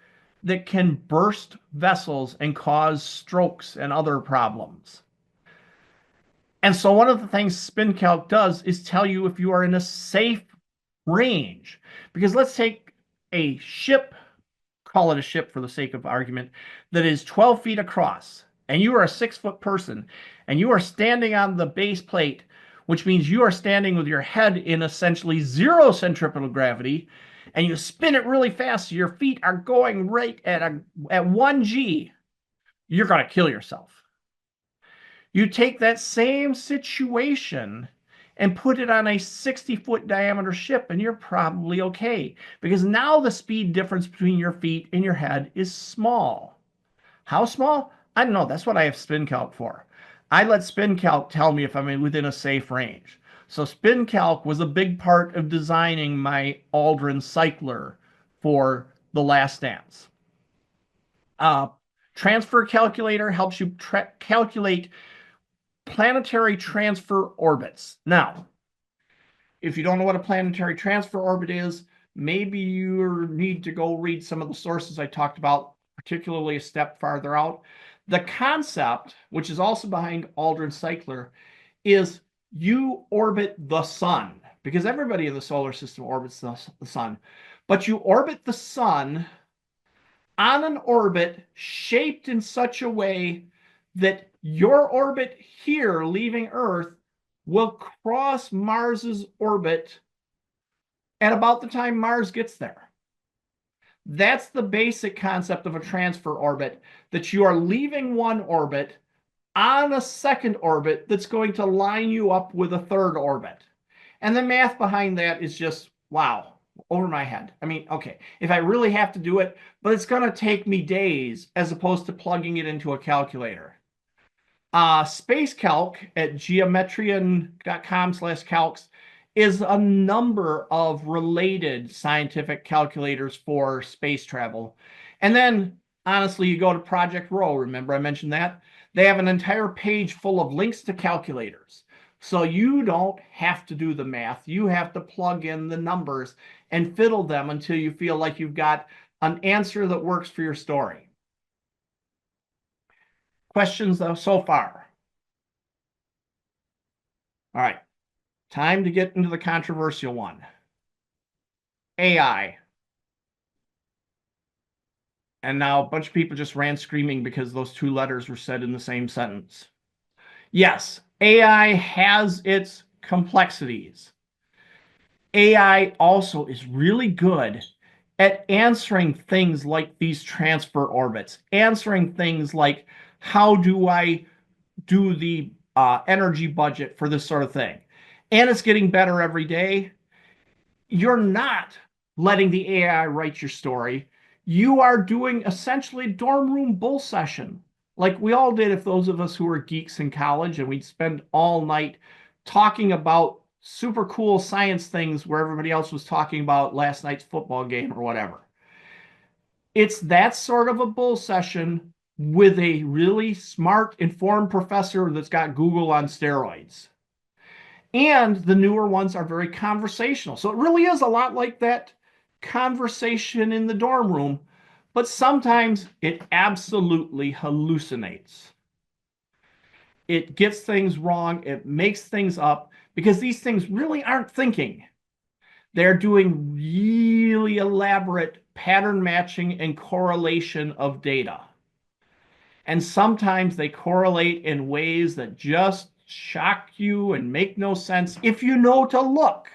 A: that can burst vessels and cause strokes and other problems. And so one of the things SpinCalc does is tell you if you are in a safe range. Because let's take a ship, call it a ship for the sake of argument, that is 12 feet across, and you are a 6-foot person, and you are standing on the base plate, which means you are standing with your head in essentially zero centripetal gravity, and you spin it really fast, so your feet are going right at 1 G, you're going to kill yourself. You take that same situation and put it on a 60-foot diameter ship, and you're probably okay, because now the speed difference between your feet and your head is small. How small? I don't know. That's what I have SpinCalc for. I let SpinCalc tell me if I'm within a safe range. So SpinCalc was a big part of designing my Aldrin cycler for The Last Dance. Transfer calculator helps you calculate planetary transfer orbits. Now, if you don't know what a planetary transfer orbit is, maybe you need to go read some of the sources I talked about, particularly a step farther out. The concept, which is also behind Aldrin Cycler, is you orbit the sun, because everybody in the solar system orbits the sun, but you orbit the sun on an orbit shaped in such a way that your orbit here leaving Earth will cross Mars's orbit at about the time Mars gets there. That's the basic concept of a transfer orbit, that you are leaving one orbit on a second orbit that's going to line you up with a third orbit. And the math behind that is just, wow, over my head. I mean, okay, if I really have to do it, but it's going to take me days as opposed to plugging it into a calculator. Space Calc at geometrian.com/calcs is a number of related scientific calculators for space travel. And then, honestly, you go to Project Rho. Remember I mentioned that? They have an entire page full of links to calculators. So you don't have to do the math. You have to plug in the numbers and fiddle them until you feel like you've got an answer that works for your story. Questions though so far? All right, time to get into the controversial one. AI. And now a bunch of people just ran screaming because those two letters were said in the same sentence. Yes, AI has its complexities. AI also is really good at answering things like these transfer orbits, answering things like, how do I do the energy budget for this sort of thing? And it's getting better every day. You're not letting the AI write your story. You are doing essentially a dorm room bull session, like we all did if those of us who were geeks in college, and we'd spend all night talking about super cool science things where everybody else was talking about last night's football game or whatever. It's that sort of a bull session with a really smart, informed professor that's got Google on steroids. And the newer ones are very conversational. So it really is a lot like that conversation in the dorm room, but sometimes it absolutely hallucinates. It gets things wrong. It makes things up because these things really aren't thinking. They're doing really elaborate pattern matching and correlation of data. And sometimes they correlate in ways that just shock you and make no sense if you know to look.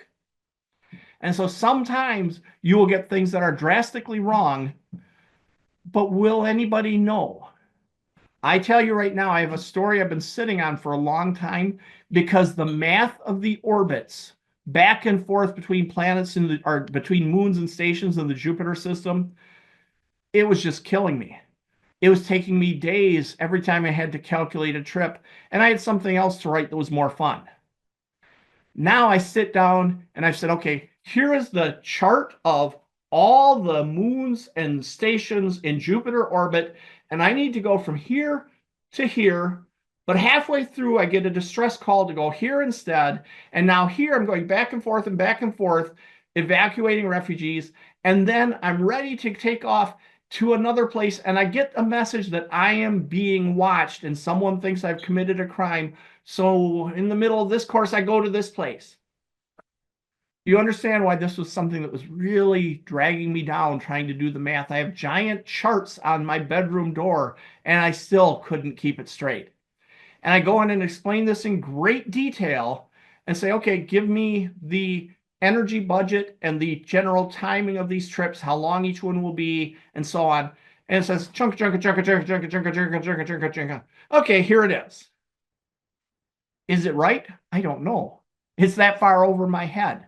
A: And so sometimes you will get things that are drastically wrong, but will anybody know? I tell you right now, I have a story I've been sitting on for a long time because the math of the orbits back and forth between planets or between moons and stations in the Jupiter system, it was just killing me. It was taking me days every time I had to calculate a trip, and I had something else to write that was more fun. Now I sit down and I've said, okay, here is the chart of all the moons and stations in Jupiter orbit, and I need to go from here to here, but halfway through I get a distress call to go here instead, and now here I'm going back and forth, evacuating refugees, and then I'm ready to take off to another place, and I get a message that I am being watched and someone thinks I've committed a crime. So in the middle of this course, I go to this place. You understand why this was something that was really dragging me down trying to do the math. I have giant charts on my bedroom door, and I still couldn't keep it straight. And I go in and explain this in great detail and say, okay, give me the energy budget and the general timing of these trips, how long each one will be, and so on. And it says, chunka, chunka, chunka, chunka, chunka, chunka, chunka, chunka, chunka, chunka. Okay, here it is. Is it right? I don't know. It's that far over my head.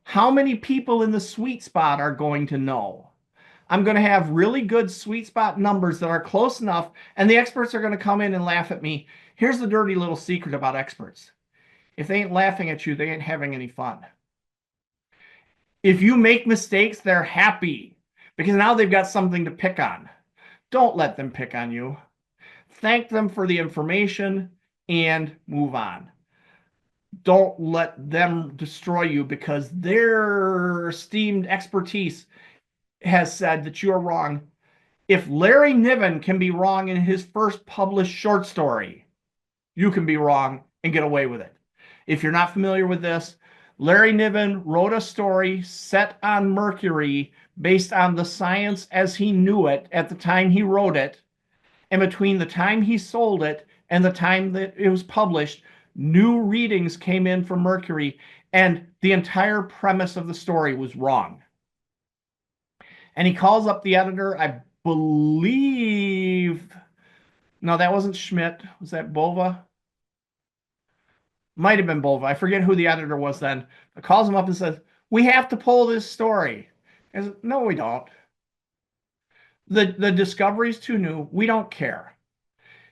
A: How many people in the sweet spot are going to know? I'm going to have really good sweet spot numbers that are close enough, and the experts are going to come in and laugh at me. Here's the dirty little secret about experts. If they ain't laughing at you, they ain't having any fun. If you make mistakes, they're happy because now they've got something to pick on. Don't let them pick on you. Thank them for the information and move on. Don't let them destroy you because their esteemed expertise has said that you are wrong. If Larry Niven can be wrong in his first published short story, you can be wrong and get away with it. If you're not familiar with this, Larry Niven wrote a story set on Mercury based on the science as he knew it at the time he wrote it. And between the time he sold it and the time that it was published, new readings came in from Mercury, and the entire premise of the story was wrong. And he calls up the editor, I believe, no, that wasn't Schmidt. Was that Bova? Might have been Bova. I forget who the editor was then. But calls him up and says, we have to pull this story. I said, no, we don't. The discovery's too new. We don't care.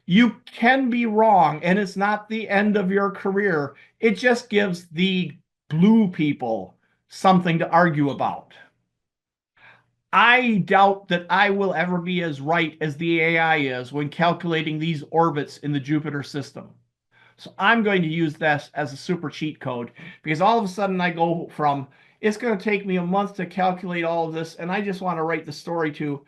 A: You can be wrong, and it's not the end of your career. It just gives the blue people something to argue about. I doubt that I will ever be as right as the AI is when calculating these orbits in the Jupiter system. So I'm going to use this as a super cheat code, because all of a sudden I go from, it's going to take me a month to calculate all of this, and I just want to write the story to,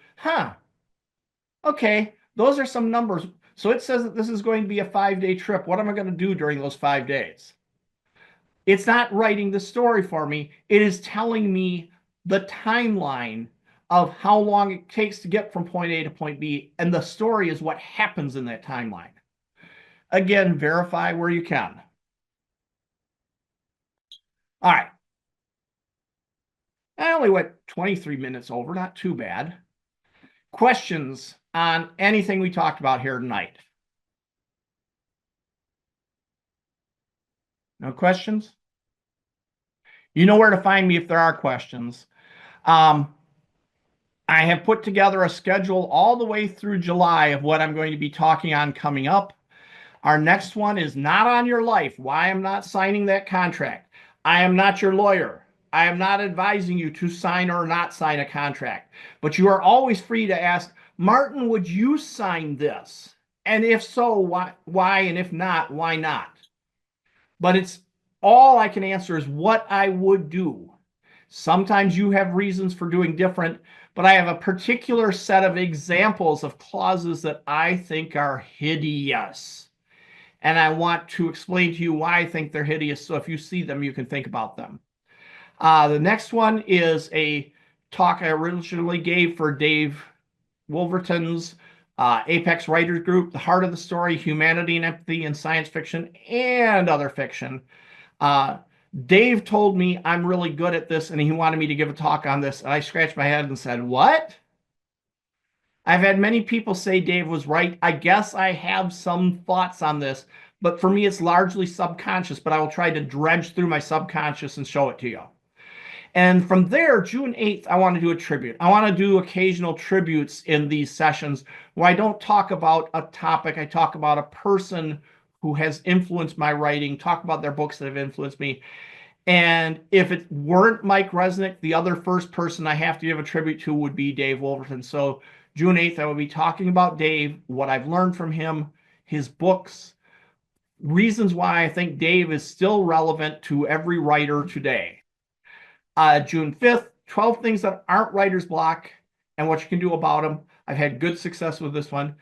A: okay, those are some numbers. So it says that this is going to be a 5-day trip. What am I going to do during those 5 days? It's not writing the story for me. It is telling me the timeline of how long it takes to get from point A to point B, and the story is what happens in that timeline. Again, verify where you can. All right. I only went 23 minutes over, not too bad. Questions on anything we talked about here tonight? No questions? You know where to find me if there are questions. I have put together a schedule all the way through July of what I'm going to be talking on coming up. Our next one is Not on Your Life, why I'm not signing that contract. I am not your lawyer. I am not advising you to sign or not sign a contract. But you are always free to ask, Martin, would you sign this? And if so, why? And if not, why not? But it's all I can answer is what I would do. Sometimes you have reasons for doing different, but I have a particular set of examples of clauses that I think are hideous. And I want to explain to you why I think they're hideous. So if you see them, you can think about them. The next one is a talk I originally gave for Dave Wolverton's Apex Writers Group, The Heart of the Story, Humanity and Empathy in Science Fiction and Other Fiction. Dave told me I'm really good at this, and he wanted me to give a talk on this. And I scratched my head and said, what? I've had many people say Dave was right. I guess I have some thoughts on this, but for me, it's largely subconscious, but I will try to dredge through my subconscious and show it to you. And from there, June 8th, I want to do a tribute. I want to do occasional tributes in these sessions where I don't talk about a topic. I talk about a person who has influenced my writing, talk about their books that have influenced me. And if it weren't Mike Resnick, the other first person I have to give a tribute to would be Dave Wolverton. So June 8th, I will be talking about Dave, what I've learned from him, his books, reasons why I think Dave is still relevant to every writer today. June 5th, 12 things that aren't writer's block and what you can do about them. I've had good success with this one.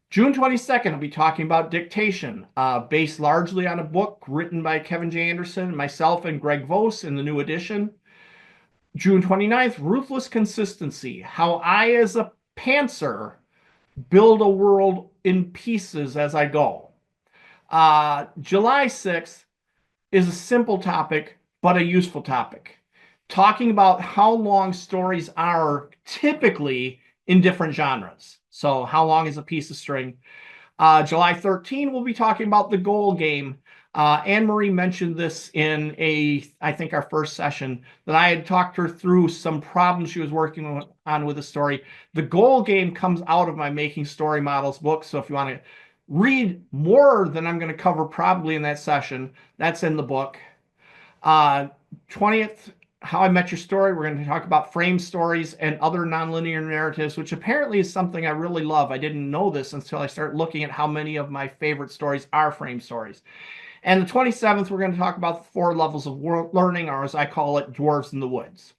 A: June 22nd, I'll be talking about dictation, based largely on a book written by Kevin J. Anderson, myself, and Greg Vos in the new edition. June 29th, Ruthless Consistency, how I, as a pantser, build a world in pieces as I go. July 6th is a simple topic, but a useful topic. Talking about how long stories are typically in different genres. So how long is a piece of string? July 13, we'll be talking about the goal game. Anne-Marie mentioned this in I think our first session, that I had talked her through some problems she was working on with the story. The goal game comes out of my Making Story Models book. So if you want to read more than I'm going to cover probably in that session, that's in the book. 20th, How I Met Your Story. We're going to talk about frame stories and other nonlinear narratives, which apparently is something I really love. I didn't know this until I started looking at how many of my favorite stories are frame stories. And the 27th, we're going to talk about the 4 levels of learning, or as I call it, Dwarves in the Woods.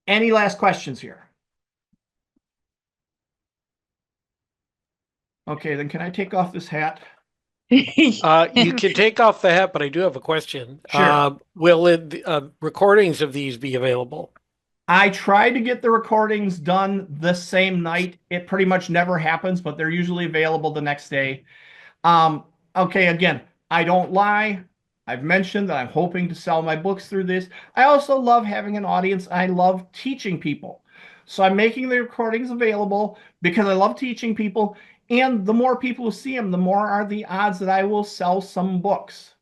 A: Any last questions here? Okay, then can I take off this hat?
E: You can take off the hat, but I do have a question.
A: Sure.
E: Will recordings of these be available?
A: I try to get the recordings done the same night. It pretty much never happens, but they're usually available the next day. Okay, again, I don't lie. I've mentioned that I'm hoping to sell my books through this. I also love having an audience. I love teaching people. So I'm making the recordings available because I love teaching people. And the more people who see them, the more are the odds that I will sell some books.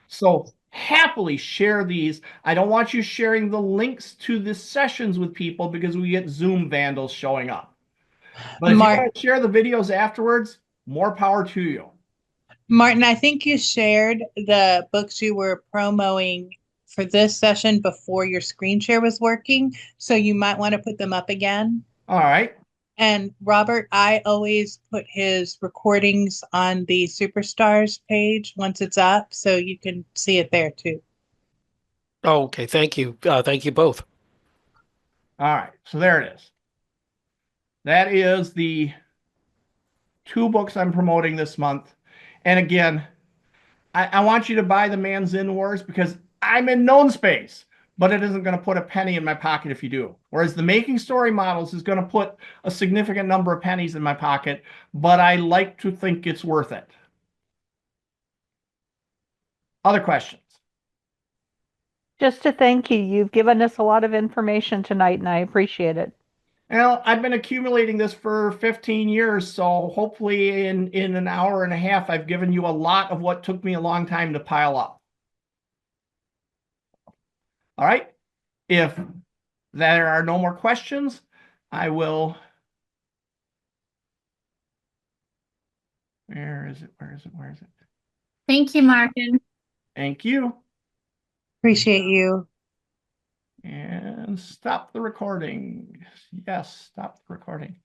A: So happily share these. I don't want you sharing the links to the sessions with people because we get Zoom vandals showing up. But if you want to share the videos afterwards, more power to you.
B: Martin, I think you shared the books you were promoting for this session before your screen share was working, so you might want to put them up again.
A: All right.
B: And Robert, I always put his recordings on the Superstars page once it's up, so you can see it there too.
E: Oh, okay. Thank you. Thank you both.
A: All right. So there it is. That is the 2 books I'm promoting this month. And again, I want you to buy The Man's In Wars because I'm in known space, but it isn't going to put a penny in my pocket if you do. Whereas the Making Story Models is going to put a significant number of pennies in my pocket, but I like to think it's worth it. Other questions?
F: Just to thank you. You've given us a lot of information tonight, and I appreciate it.
A: Well, I've been accumulating this for 15 years, so hopefully in an hour and a half, I've given you a lot of what took me a long time to pile up. All right. If there are no more questions, I will. Where is it? Where is it? Where is it?
G: Thank you, Martin.
A: Thank you.
B: Appreciate you.
A: And stop the recording. Yes, stop the recording.